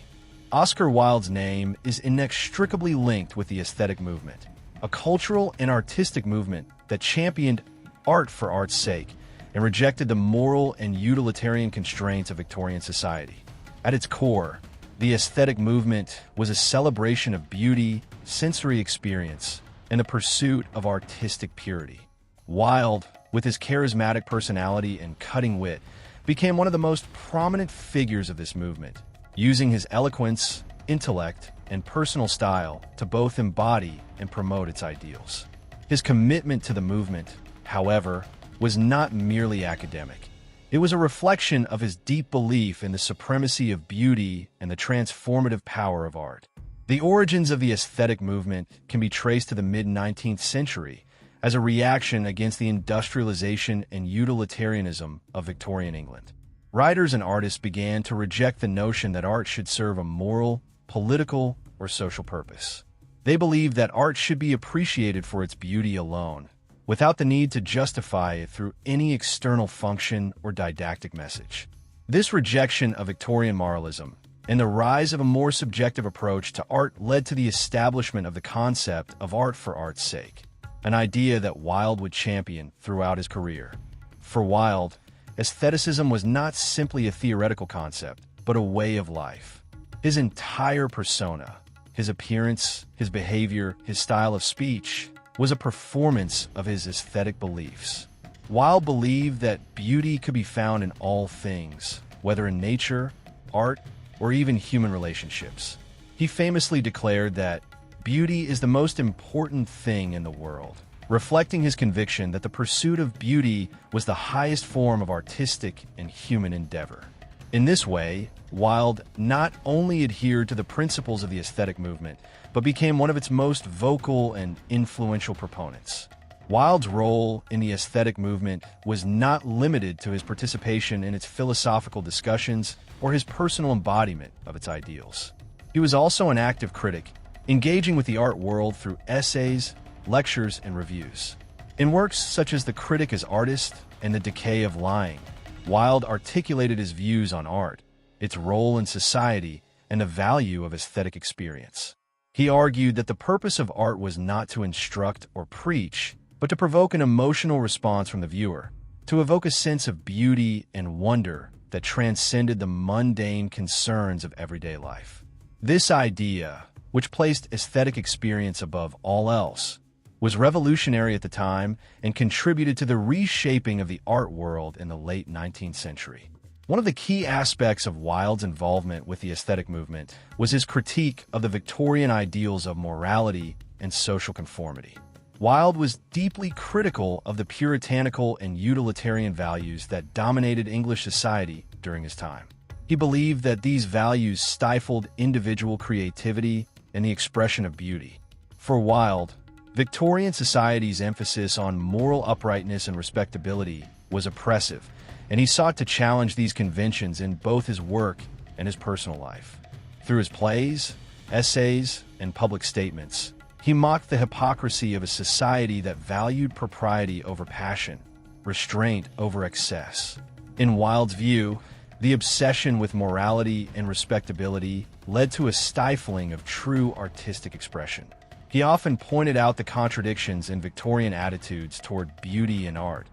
S1: Oscar Wilde's name is inextricably linked with the aesthetic movement, a cultural and artistic movement that championed art for art's sake and rejected the moral and utilitarian constraints of Victorian society. At its core, the aesthetic movement was a celebration of beauty, sensory experience, and the pursuit of artistic purity. Wilde, with his charismatic personality and cutting wit, became one of the most prominent figures of this movement, using his eloquence, intellect, and personal style to both embody and promote its ideals. His commitment to the movement, however, was not merely academic. It was a reflection of his deep belief in the supremacy of beauty and the transformative power of art. The origins of the aesthetic movement can be traced to the mid-19th century as a reaction against the industrialization and utilitarianism of Victorian England. Writers and artists began to reject the notion that art should serve a moral, political, or social purpose. They believed that art should be appreciated for its beauty alone, without the need to justify it through any external function or didactic message. This rejection of Victorian moralism and the rise of a more subjective approach to art led to the establishment of the concept of art for art's sake. an idea that Wilde would champion throughout his career. For Wilde, aestheticism was not simply a theoretical concept, but a way of life. His entire persona, his appearance, his behavior, his style of speech, was a performance of his aesthetic beliefs. Wilde believed that beauty could be found in all things, whether in nature, art, or even human relationships. He famously declared that beauty is the most important thing in the world, reflecting his conviction that the pursuit of beauty was the highest form of artistic and human endeavor. In this way, Wilde not only adhered to the principles of the aesthetic movement, but became one of its most vocal and influential proponents. Wilde's role in the aesthetic movement was not limited to his participation in its philosophical discussions or his personal embodiment of its ideals. He was also an active critic, engaging with the art world through essays, lectures, and reviews. In works such as The Critic as Artist and The Decay of Lying, Wilde articulated his views on art, its role in society, and the value of aesthetic experience. He argued that the purpose of art was not to instruct or preach, but to provoke an emotional response from the viewer, to evoke a sense of beauty and wonder that transcended the mundane concerns of everyday life. This idea, which placed aesthetic experience above all else, was revolutionary at the time and contributed to the reshaping of the art world in the late 19th century. One of the key aspects of Wilde's involvement with the aesthetic movement was his critique of the Victorian ideals of morality and social conformity. Wilde was deeply critical of the puritanical and utilitarian values that dominated English society during his time. He believed that these values stifled individual creativity and the expression of beauty. For Wilde, Victorian society's emphasis on moral uprightness and respectability was oppressive, and he sought to challenge these conventions in both his work and his personal life. Through his plays, essays, and public statements, he mocked the hypocrisy of a society that valued propriety over passion, restraint over excess. In Wilde's view, the obsession with morality and respectability led to a stifling of true artistic expression. He often pointed out the contradictions in Victorian attitudes toward beauty and art,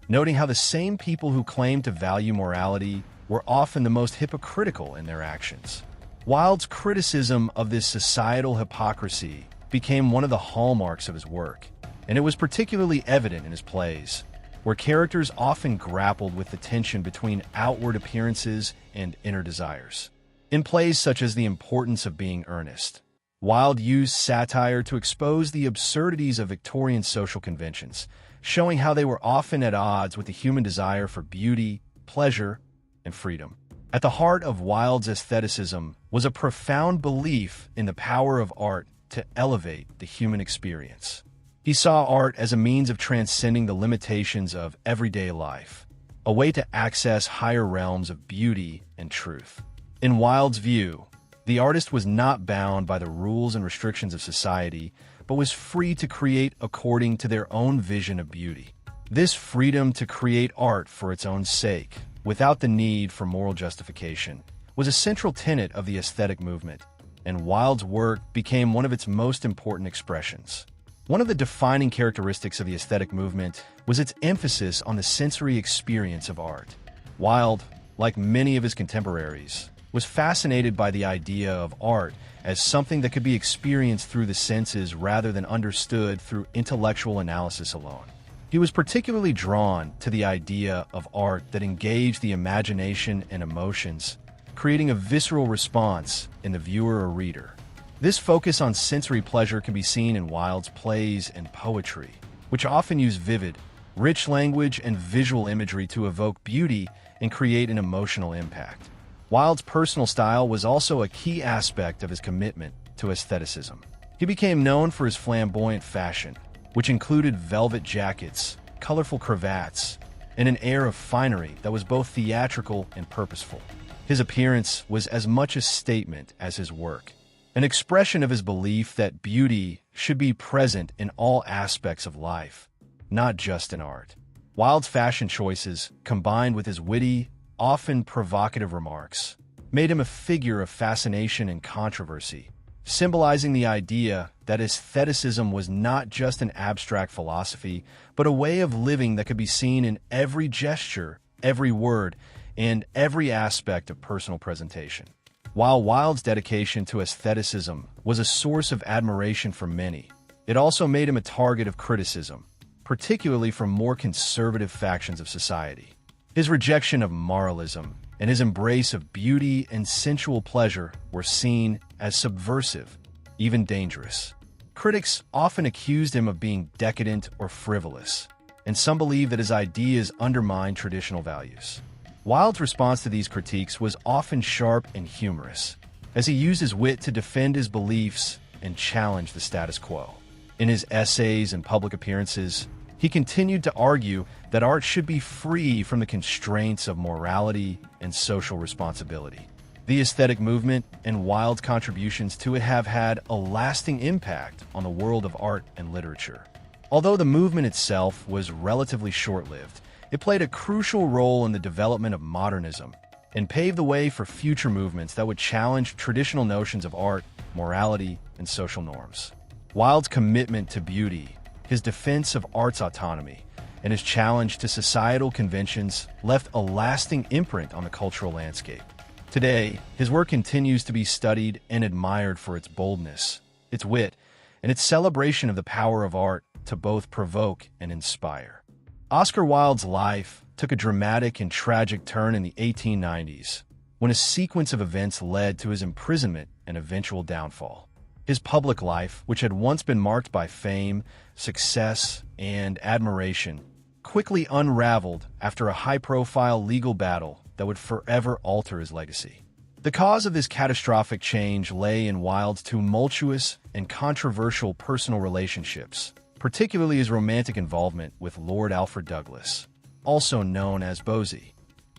S1: noting how the same people who claimed to value morality were often the most hypocritical in their actions. Wilde's criticism of this societal hypocrisy became one of the hallmarks of his work, and it was particularly evident in his plays, where characters often grappled with the tension between outward appearances and inner desires. In plays such as The Importance of Being Earnest, Wilde used satire to expose the absurdities of Victorian social conventions, showing how they were often at odds with the human desire for beauty, pleasure, and freedom. At the heart of Wilde's aestheticism was a profound belief in the power of art to elevate the human experience. He saw art as a means of transcending the limitations of everyday life, a way to access higher realms of beauty and truth. In Wilde's view, the artist was not bound by the rules and restrictions of society, but was free to create according to their own vision of beauty. This freedom to create art for its own sake, without the need for moral justification, was a central tenet of the aesthetic movement, and Wilde's work became one of its most important expressions. One of the defining characteristics of the aesthetic movement was its emphasis on the sensory experience of art. Wilde, like many of his contemporaries, was fascinated by the idea of art as something that could be experienced through the senses rather than understood through intellectual analysis alone. He was particularly drawn to the idea of art that engaged the imagination and emotions, creating a visceral response in the viewer or reader. This focus on sensory pleasure can be seen in Wilde's plays and poetry, which often use vivid, rich language and visual imagery to evoke beauty and create an emotional impact. Wilde's personal style was also a key aspect of his commitment to aestheticism. He became known for his flamboyant fashion, which included velvet jackets, colorful cravats, and an air of finery that was both theatrical and purposeful. His appearance was as much a statement as his work, an expression of his belief that beauty should be present in all aspects of life, not just in art. Wilde's fashion choices, combined with his witty, often provocative remarks, made him a figure of fascination and controversy, symbolizing the idea that aestheticism was not just an abstract philosophy, but a way of living that could be seen in every gesture, every word, and every aspect of personal presentation. While Wilde's dedication to aestheticism was a source of admiration for many, it also made him a target of criticism, particularly from more conservative factions of society. His rejection of moralism and his embrace of beauty and sensual pleasure were seen as subversive, even dangerous. Critics often accused him of being decadent or frivolous, and some believe that his ideas undermined traditional values. Wilde's response to these critiques was often sharp and humorous, as he used his wit to defend his beliefs and challenge the status quo. In his essays and public appearances, he continued to argue that art should be free from the constraints of morality and social responsibility. The aesthetic movement and Wilde's contributions to it have had a lasting impact on the world of art and literature. Although the movement itself was relatively short-lived, it played a crucial role in the development of modernism and paved the way for future movements that would challenge traditional notions of art, morality, and social norms. Wilde's commitment to beauty, his defense of art's autonomy, and his challenge to societal conventions left a lasting imprint on the cultural landscape. Today, his work continues to be studied and admired for its boldness, its wit, and its celebration of the power of art to both provoke and inspire. Oscar Wilde's life took a dramatic and tragic turn in the 1890s, when a sequence of events led to his imprisonment and eventual downfall. His public life, which had once been marked by fame, success, and admiration, quickly unraveled after a high-profile legal battle that would forever alter his legacy. The cause of this catastrophic change lay in Wilde's tumultuous and controversial personal relationships, particularly his romantic involvement with Lord Alfred Douglas, also known as Bosie.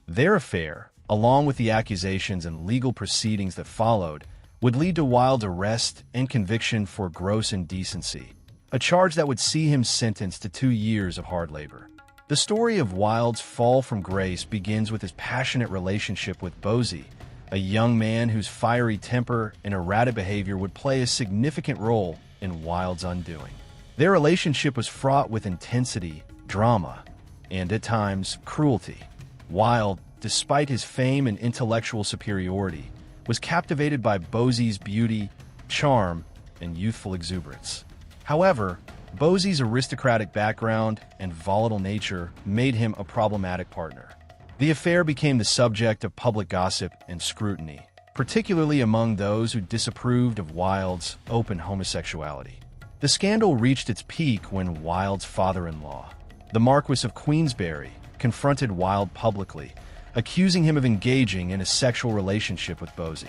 S1: Their affair, along with the accusations and legal proceedings that followed, would lead to Wilde's arrest and conviction for gross indecency, a charge that would see him sentenced to 2 years of hard labor. The story of Wilde's fall from grace begins with his passionate relationship with Bosie, a young man whose fiery temper and erratic behavior would play a significant role in Wilde's undoing. Their relationship was fraught with intensity, drama, and at times, cruelty. Wilde, despite his fame and intellectual superiority, was captivated by Bosie's beauty, charm, and youthful exuberance. However, Bosie's aristocratic background and volatile nature made him a problematic partner. The affair became the subject of public gossip and scrutiny, particularly among those who disapproved of Wilde's open homosexuality. The scandal reached its peak when Wilde's father-in-law, the Marquis of Queensberry, confronted Wilde publicly, accusing him of engaging in a sexual relationship with Bosie.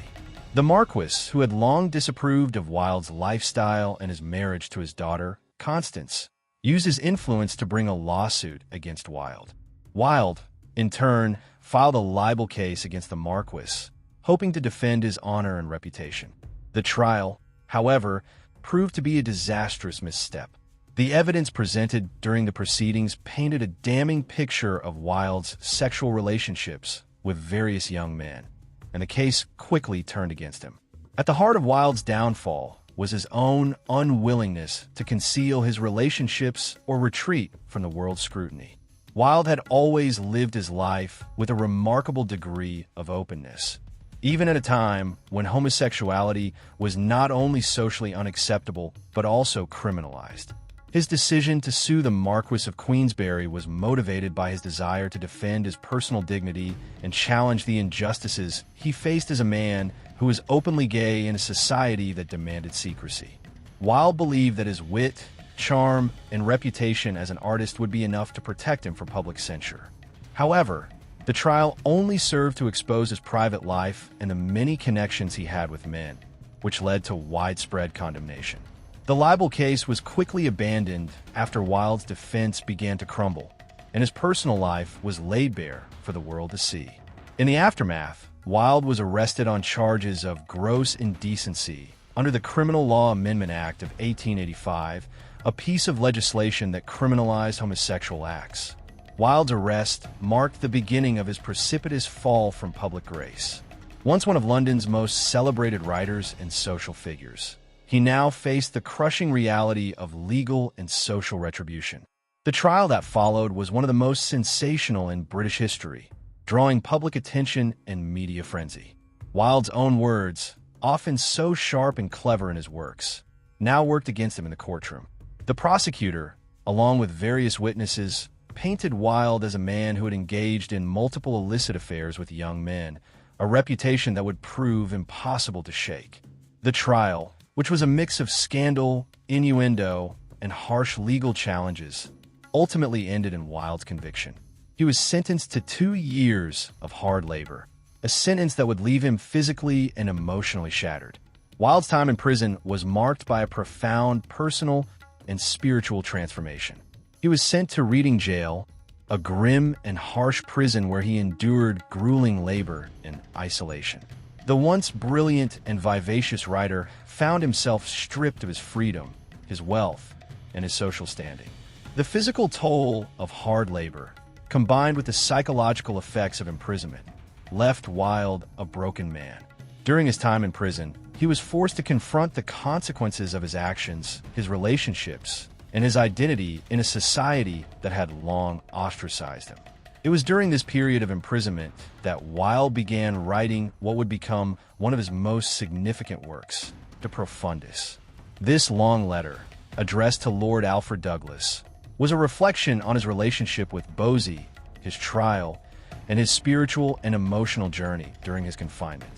S1: The Marquis, who had long disapproved of Wilde's lifestyle and his marriage to his daughter, Constance, used his influence to bring a lawsuit against Wilde. Wilde, in turn, filed a libel case against the Marquis, hoping to defend his honor and reputation. The trial, however, proved to be a disastrous misstep. The evidence presented during the proceedings painted a damning picture of Wilde's sexual relationships with various young men, and the case quickly turned against him. At the heart of Wilde's downfall was his own unwillingness to conceal his relationships or retreat from the world's scrutiny. Wilde had always lived his life with a remarkable degree of openness, even at a time when homosexuality was not only socially unacceptable but also criminalized. His decision to sue the Marquis of Queensberry was motivated by his desire to defend his personal dignity and challenge the injustices he faced as a man who was openly gay in a society that demanded secrecy. Wilde believed that his wit, charm, and reputation as an artist would be enough to protect him from public censure. However, the trial only served to expose his private life and the many connections he had with men, which led to widespread condemnation. The libel case was quickly abandoned after Wilde's defense began to crumble, and his personal life was laid bare for the world to see. In the aftermath, Wilde was arrested on charges of gross indecency under the Criminal Law Amendment Act of 1885, a piece of legislation that criminalized homosexual acts. Wilde's arrest marked the beginning of his precipitous fall from public grace. Once one of London's most celebrated writers and social figures, he now faced the crushing reality of legal and social retribution. The trial that followed was one of the most sensational in British history, drawing public attention and media frenzy. Wilde's own words, often so sharp and clever in his works, now worked against him in the courtroom. The prosecutor, along with various witnesses, painted Wilde as a man who had engaged in multiple illicit affairs with young men, a reputation that would prove impossible to shake. The trial, which was a mix of scandal, innuendo, and harsh legal challenges, ultimately ended in Wilde's conviction. He was sentenced to 2 years of hard labor, a sentence that would leave him physically and emotionally shattered. Wilde's time in prison was marked by a profound personal and spiritual transformation. He was sent to Reading Jail, a grim and harsh prison where he endured grueling labor and isolation. The once brilliant and vivacious writer found himself stripped of his freedom, his wealth, and his social standing. The physical toll of hard labor, combined with the psychological effects of imprisonment, left Wilde a broken man. During his time in prison, he was forced to confront the consequences of his actions, his relationships, and his identity in a society that had long ostracized him. It was during this period of imprisonment that Wilde began writing what would become one of his most significant works, De Profundis. This long letter, addressed to Lord Alfred Douglas, was a reflection on his relationship with Bosie, his trial, and his spiritual and emotional journey during his confinement.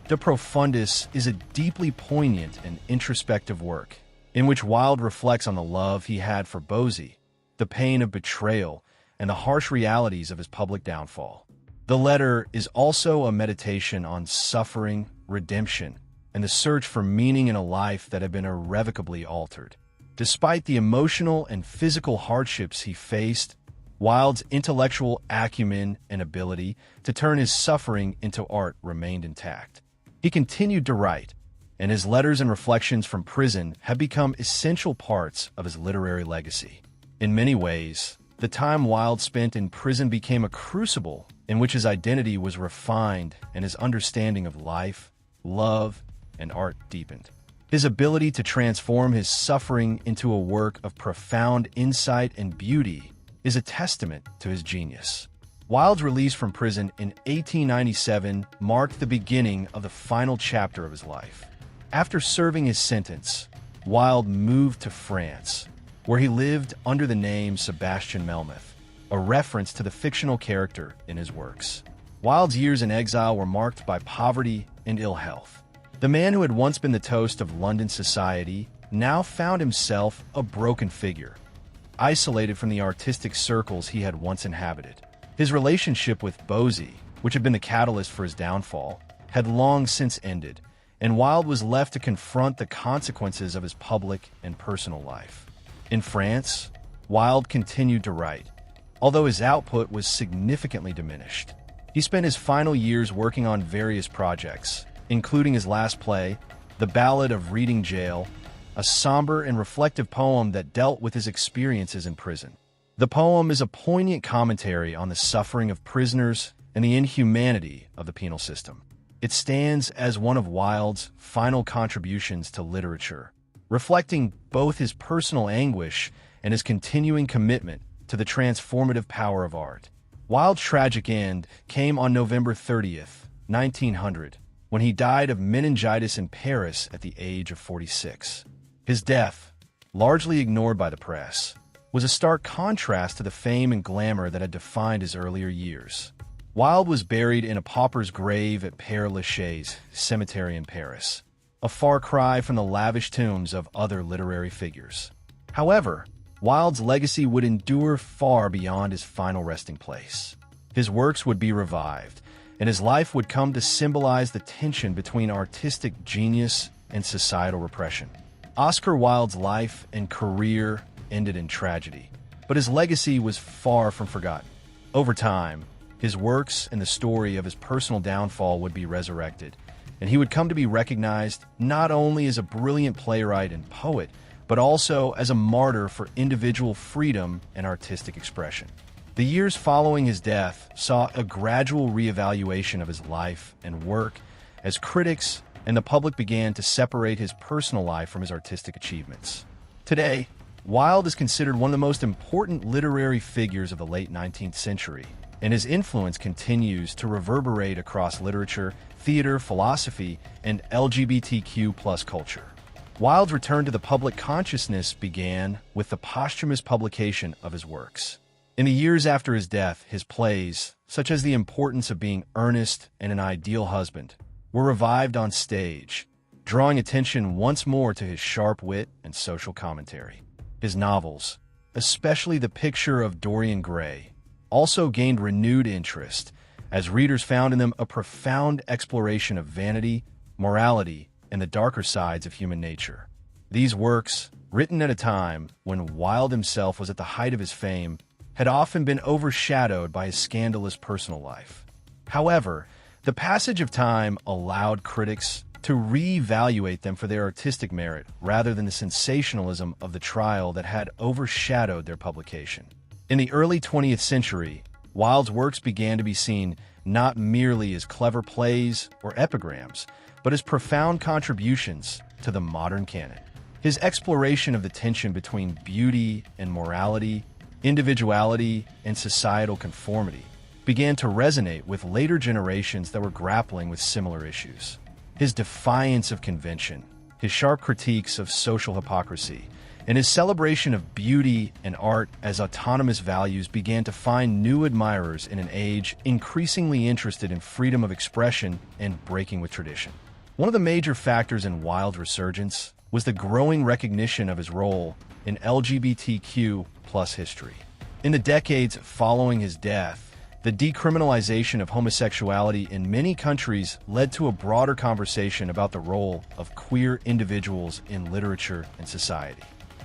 S1: De Profundis is a deeply poignant and introspective work in which Wilde reflects on the love he had for Bosie, the pain of betrayal, and the harsh realities of his public downfall. The letter is also a meditation on suffering, redemption, and the search for meaning in a life that had been irrevocably altered. Despite the emotional and physical hardships he faced, Wilde's intellectual acumen and ability to turn his suffering into art remained intact. He continued to write, and his letters and reflections from prison have become essential parts of his literary legacy. In many ways, the time Wilde spent in prison became a crucible in which his identity was refined and his understanding of life, love, and art deepened. His ability to transform his suffering into a work of profound insight and beauty is a testament to his genius. Wilde's release from prison in 1897 marked the beginning of the final chapter of his life. After serving his sentence, Wilde moved to France, where he lived under the name Sebastian Melmoth, a reference to the fictional character in his works. Wilde's years in exile were marked by poverty and ill health. The man who had once been the toast of London society now found himself a broken figure, isolated from the artistic circles he had once inhabited. His relationship with Bosie, which had been the catalyst for his downfall, had long since ended, and Wilde was left to confront the consequences of his public and personal life. In France, Wilde continued to write, although his output was significantly diminished. He spent his final years working on various projects, including his last play, The Ballad of Reading Jail, a somber and reflective poem that dealt with his experiences in prison. The poem is a poignant commentary on the suffering of prisoners and the inhumanity of the penal system. It stands as one of Wilde's final contributions to literature, reflecting both his personal anguish and his continuing commitment to the transformative power of art. Wilde's tragic end came on November 30th, 1900, when he died of meningitis in Paris at the age of 46. His death, largely ignored by the press, was a stark contrast to the fame and glamour that had defined his earlier years. Wilde was buried in a pauper's grave at Père Lachaise Cemetery in Paris, a far cry from the lavish tombs of other literary figures. However, Wilde's legacy would endure far beyond his final resting place. His works would be revived, and his life would come to symbolize the tension between artistic genius and societal repression. Oscar Wilde's life and career ended in tragedy, but his legacy was far from forgotten. Over time, his works and the story of his personal downfall would be resurrected, and he would come to be recognized not only as a brilliant playwright and poet, but also as a martyr for individual freedom and artistic expression. The years following his death saw a gradual reevaluation of his life and work as critics and the public began to separate his personal life from his artistic achievements. Today, Wilde is considered one of the most important literary figures of the late 19th century, and his influence continues to reverberate across literature, theater, philosophy, and LGBTQ+ culture. Wilde's return to the public consciousness began with the posthumous publication of his works. In the years after his death, his plays, such as The Importance of Being Earnest and An Ideal Husband, were revived on stage, drawing attention once more to his sharp wit and social commentary. His novels, especially The Picture of Dorian Gray, also gained renewed interest as readers found in them a profound exploration of vanity, morality, and the darker sides of human nature. These works, written at a time when Wilde himself was at the height of his fame, had often been overshadowed by his scandalous personal life. However, the passage of time allowed critics to re-evaluate them for their artistic merit rather than the sensationalism of the trial that had overshadowed their publication. In the early 20th century, Wilde's works began to be seen not merely as clever plays or epigrams, but as profound contributions to the modern canon. His exploration of the tension between beauty and morality, individuality and societal conformity, began to resonate with later generations that were grappling with similar issues. His defiance of convention, his sharp critiques of social hypocrisy, and his celebration of beauty and art as autonomous values began to find new admirers in an age increasingly interested in freedom of expression and breaking with tradition. One of the major factors in Wilde's resurgence was the growing recognition of his role in LGBTQ+ history. In the decades following his death, the decriminalization of homosexuality in many countries led to a broader conversation about the role of queer individuals in literature and society.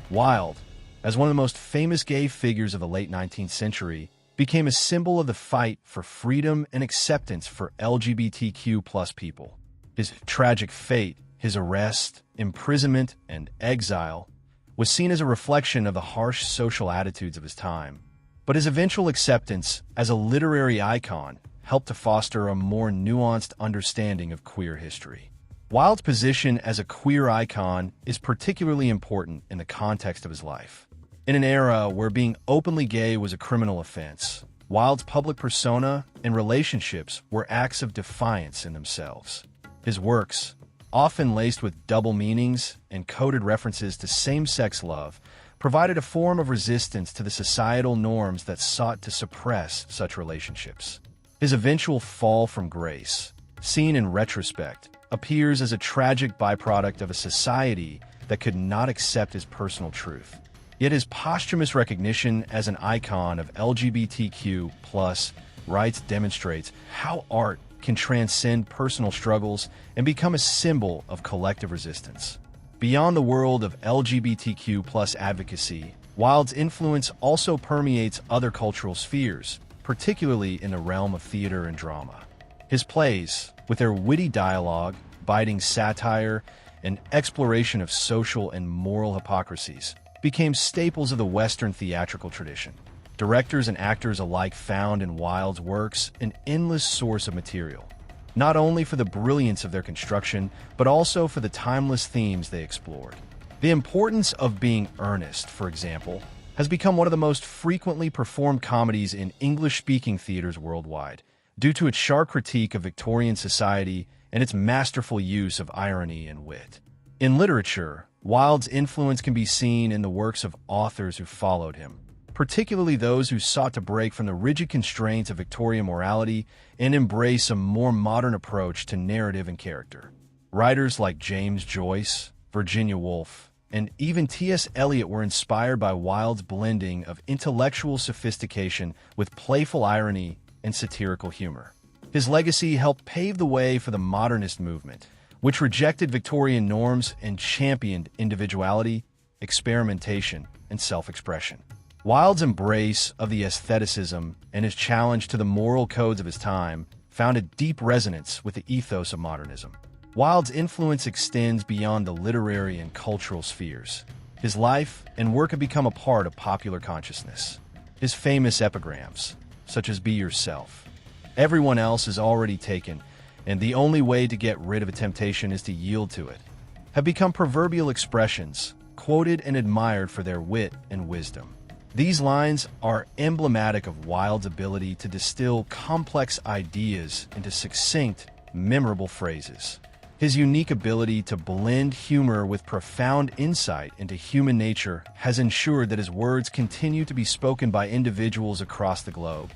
S1: Wilde, as one of the most famous gay figures of the late 19th century, became a symbol of the fight for freedom and acceptance for LGBTQ+ people. His tragic fate, his arrest, imprisonment, and exile, was seen as a reflection of the harsh social attitudes of his time. But his eventual acceptance as a literary icon helped to foster a more nuanced understanding of queer history. Wilde's position as a queer icon is particularly important in the context of his life. In an era where being openly gay was a criminal offense, Wilde's public persona and relationships were acts of defiance in themselves. His works, often laced with double meanings and coded references to same-sex love, provided a form of resistance to the societal norms that sought to suppress such relationships. His eventual fall from grace, seen in retrospect, appears as a tragic byproduct of a society that could not accept his personal truth. Yet his posthumous recognition as an icon of LGBTQ+ rights demonstrates how art can transcend personal struggles and become a symbol of collective resistance. Beyond the world of LGBTQ+ advocacy, Wilde's influence also permeates other cultural spheres, particularly in the realm of theater and drama. His plays, with their witty dialogue, biting satire, and exploration of social and moral hypocrisies, became staples of the Western theatrical tradition. Directors and actors alike found in Wilde's works an endless source of material, not only for the brilliance of their construction, but also for the timeless themes they explored. The Importance of Being Earnest, for example, has become one of the most frequently performed comedies in English-speaking theaters worldwide, due to its sharp critique of Victorian society and its masterful use of irony and wit. In literature, Wilde's influence can be seen in the works of authors who followed him, particularly those who sought to break from the rigid constraints of Victorian morality and embrace a more modern approach to narrative and character. Writers like James Joyce, Virginia Woolf, and even T.S. Eliot were inspired by Wilde's blending of intellectual sophistication with playful irony and satirical humor. His legacy helped pave the way for the modernist movement, which rejected Victorian norms and championed individuality, experimentation, and self-expression. Wilde's embrace of the aestheticism and his challenge to the moral codes of his time found a deep resonance with the ethos of modernism. Wilde's influence extends beyond the literary and cultural spheres. His life and work have become a part of popular consciousness. His famous epigrams, such as "Be Yourself, Everyone Else is Already Taken," and "the only way to get rid of a temptation is to yield to it," have become proverbial expressions, quoted and admired for their wit and wisdom. These lines are emblematic of Wilde's ability to distill complex ideas into succinct, memorable phrases. His unique ability to blend humor with profound insight into human nature has ensured that his words continue to be spoken by individuals across the globe,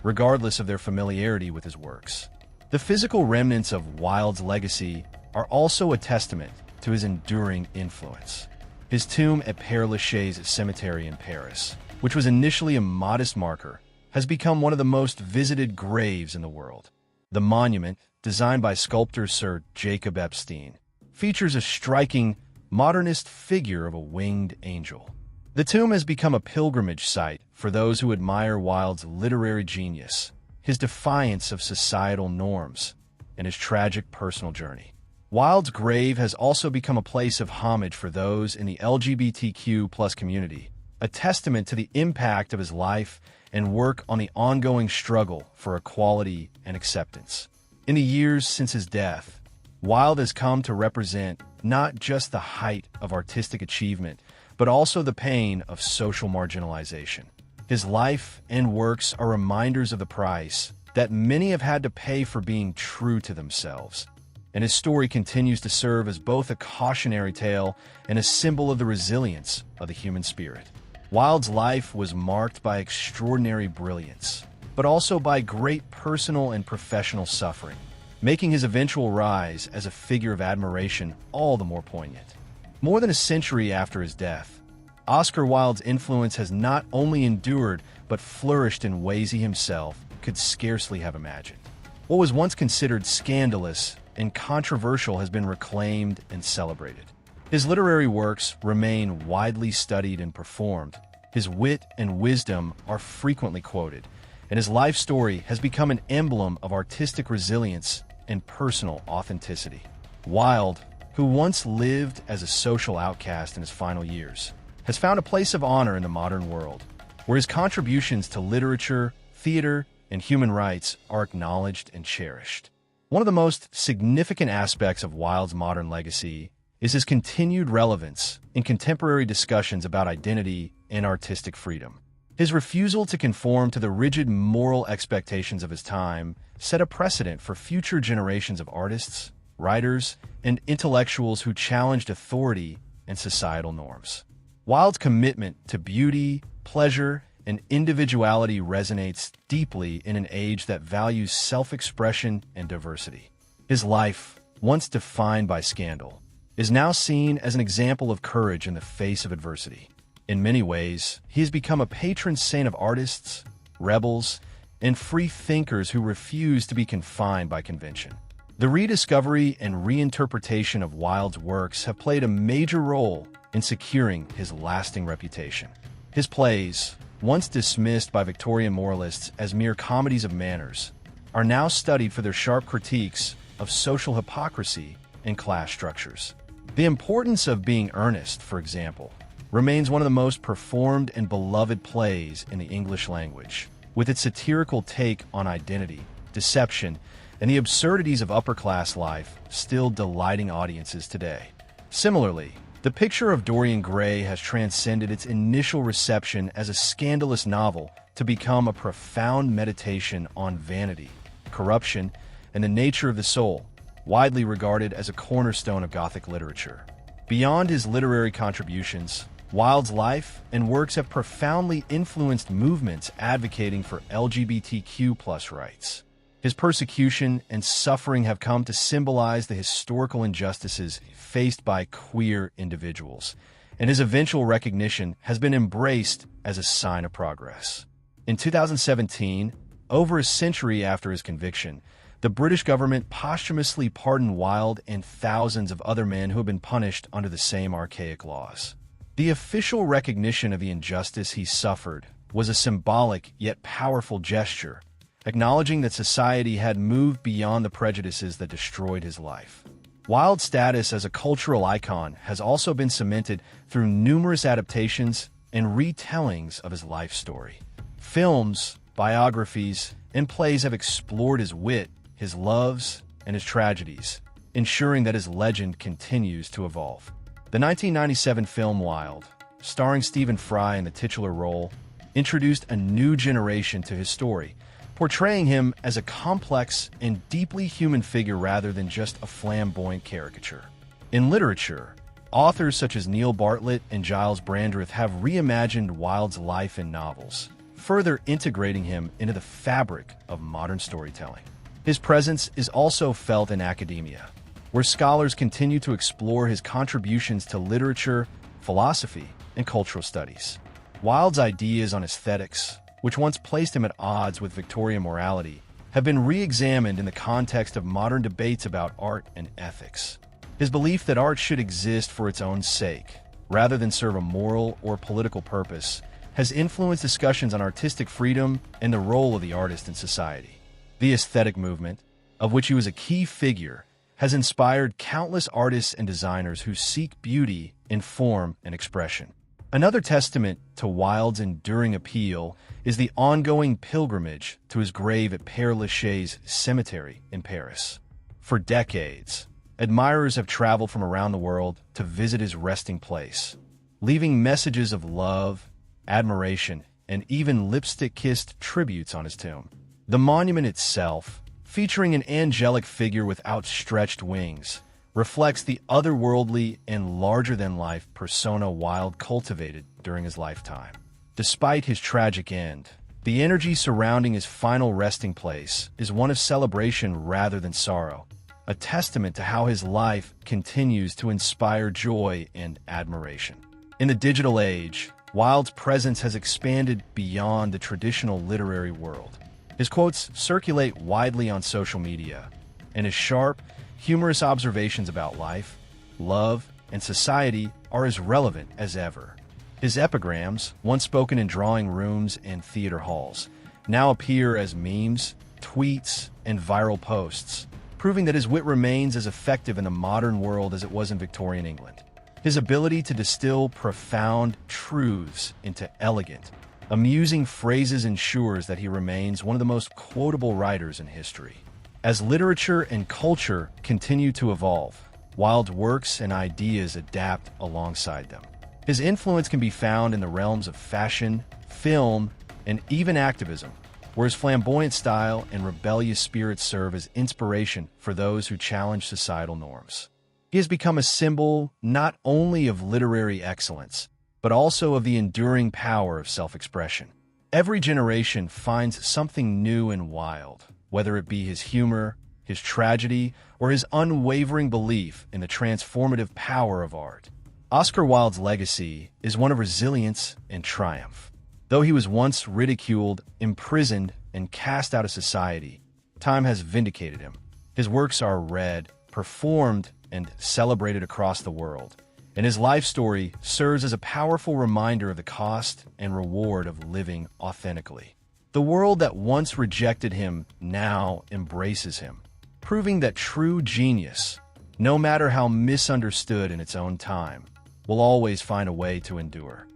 S1: regardless of their familiarity with his works. The physical remnants of Wilde's legacy are also a testament to his enduring influence. His tomb at Père Lachaise Cemetery in Paris, which was initially a modest marker, has become one of the most visited graves in the world. The monument, designed by sculptor Sir Jacob Epstein, features a striking, modernist figure of a winged angel. The tomb has become a pilgrimage site for those who admire Wilde's literary genius, his defiance of societal norms, and his tragic personal journey. Wilde's grave has also become a place of homage for those in the LGBTQ+ community, a testament to the impact of his life and work on the ongoing struggle for equality and acceptance. In the years since his death, Wilde has come to represent not just the height of artistic achievement, but also the pain of social marginalization. His life and works are reminders of the price that many have had to pay for being true to themselves, and his story continues to serve as both a cautionary tale and a symbol of the resilience of the human spirit. Wilde's life was marked by extraordinary brilliance, but also by great personal and professional suffering, making his eventual rise as a figure of admiration all the more poignant. More than a century after his death, Oscar Wilde's influence has not only endured, but flourished in ways he himself could scarcely have imagined. What was once considered scandalous and controversial has been reclaimed and celebrated. His literary works remain widely studied and performed. His wit and wisdom are frequently quoted, and his life story has become an emblem of artistic resilience and personal authenticity. Wilde, who once lived as a social outcast in his final years, has found a place of honor in the modern world, where his contributions to literature, theater, and human rights are acknowledged and cherished. One of the most significant aspects of Wilde's modern legacy is his continued relevance in contemporary discussions about identity and artistic freedom. His refusal to conform to the rigid moral expectations of his time set a precedent for future generations of artists, writers, and intellectuals who challenged authority and societal norms. Wilde's commitment to beauty, pleasure, and individuality resonates deeply in an age that values self-expression and diversity. His life, once defined by scandal, is now seen as an example of courage in the face of adversity. In many ways, he has become a patron saint of artists, rebels, and free thinkers who refuse to be confined by convention. The rediscovery and reinterpretation of Wilde's works have played a major role in securing his lasting reputation. His plays, once dismissed by Victorian moralists as mere comedies of manners, are now studied for their sharp critiques of social hypocrisy and class structures. The importance of being earnest, for example, remains one of the most performed and beloved plays in the English language, with its satirical take on identity, deception, and the absurdities of upper-class life still delighting audiences today. Similarly, The Picture of Dorian Gray has transcended its initial reception as a scandalous novel to become a profound meditation on vanity, corruption, and the nature of the soul, widely regarded as a cornerstone of Gothic literature. Beyond his literary contributions, Wilde's life and works have profoundly influenced movements advocating for LGBTQ+ rights. His persecution and suffering have come to symbolize the historical injustices faced by queer individuals, and his eventual recognition has been embraced as a sign of progress. In 2017, over a century after his conviction, the British government posthumously pardoned Wilde and thousands of other men who have been punished under the same archaic laws. The official recognition of the injustice he suffered was a symbolic yet powerful gesture, acknowledging that society had moved beyond the prejudices that destroyed his life. Wilde's status as a cultural icon has also been cemented through numerous adaptations and retellings of his life story. Films, biographies, and plays have explored his wit, his loves, and his tragedies, ensuring that his legend continues to evolve. The 1997 film Wilde, starring Stephen Fry in the titular role, introduced a new generation to his story, portraying him as a complex and deeply human figure rather than just a flamboyant caricature. In literature, authors such as Neil Bartlett and Giles Brandreth have reimagined Wilde's life in novels, further integrating him into the fabric of modern storytelling. His presence is also felt in academia, where scholars continue to explore his contributions to literature, philosophy, and cultural studies. Wilde's ideas on aesthetics, which once placed him at odds with Victorian morality, have been re-examined in the context of modern debates about art and ethics. His belief that art should exist for its own sake, rather than serve a moral or political purpose, has influenced discussions on artistic freedom and the role of the artist in society. The aesthetic movement, of which he was a key figure, has inspired countless artists and designers who seek beauty in form and expression. Another testament to Wilde's enduring appeal is the ongoing pilgrimage to his grave at Père Lachaise Cemetery in Paris. For decades, admirers have traveled from around the world to visit his resting place, leaving messages of love, admiration, and even lipstick-kissed tributes on his tomb. The monument itself, featuring an angelic figure with outstretched wings, reflects the otherworldly and larger-than-life persona Wilde cultivated during his lifetime. Despite his tragic end, the energy surrounding his final resting place is one of celebration rather than sorrow, a testament to how his life continues to inspire joy and admiration. In the digital age, Wilde's presence has expanded beyond the traditional literary world. His quotes circulate widely on social media, and his sharp, humorous observations about life, love, and society are as relevant as ever. His epigrams, once spoken in drawing rooms and theater halls, now appear as memes, tweets, and viral posts, proving that his wit remains as effective in the modern world as it was in Victorian England. His ability to distill profound truths into elegant, amusing phrases ensures that he remains one of the most quotable writers in history. As literature and culture continue to evolve, Wilde's works and ideas adapt alongside them. His influence can be found in the realms of fashion, film, and even activism, where his flamboyant style and rebellious spirit serve as inspiration for those who challenge societal norms. He has become a symbol not only of literary excellence, but also of the enduring power of self-expression. Every generation finds something new in Wilde, whether it be his humor, his tragedy, or his unwavering belief in the transformative power of art. Oscar Wilde's legacy is one of resilience and triumph. Though he was once ridiculed, imprisoned, and cast out of society, time has vindicated him. His works are read, performed, and celebrated across the world, and his life story serves as a powerful reminder of the cost and reward of living authentically. The world that once rejected him now embraces him, proving that true genius, no matter how misunderstood in its own time, will always find a way to endure.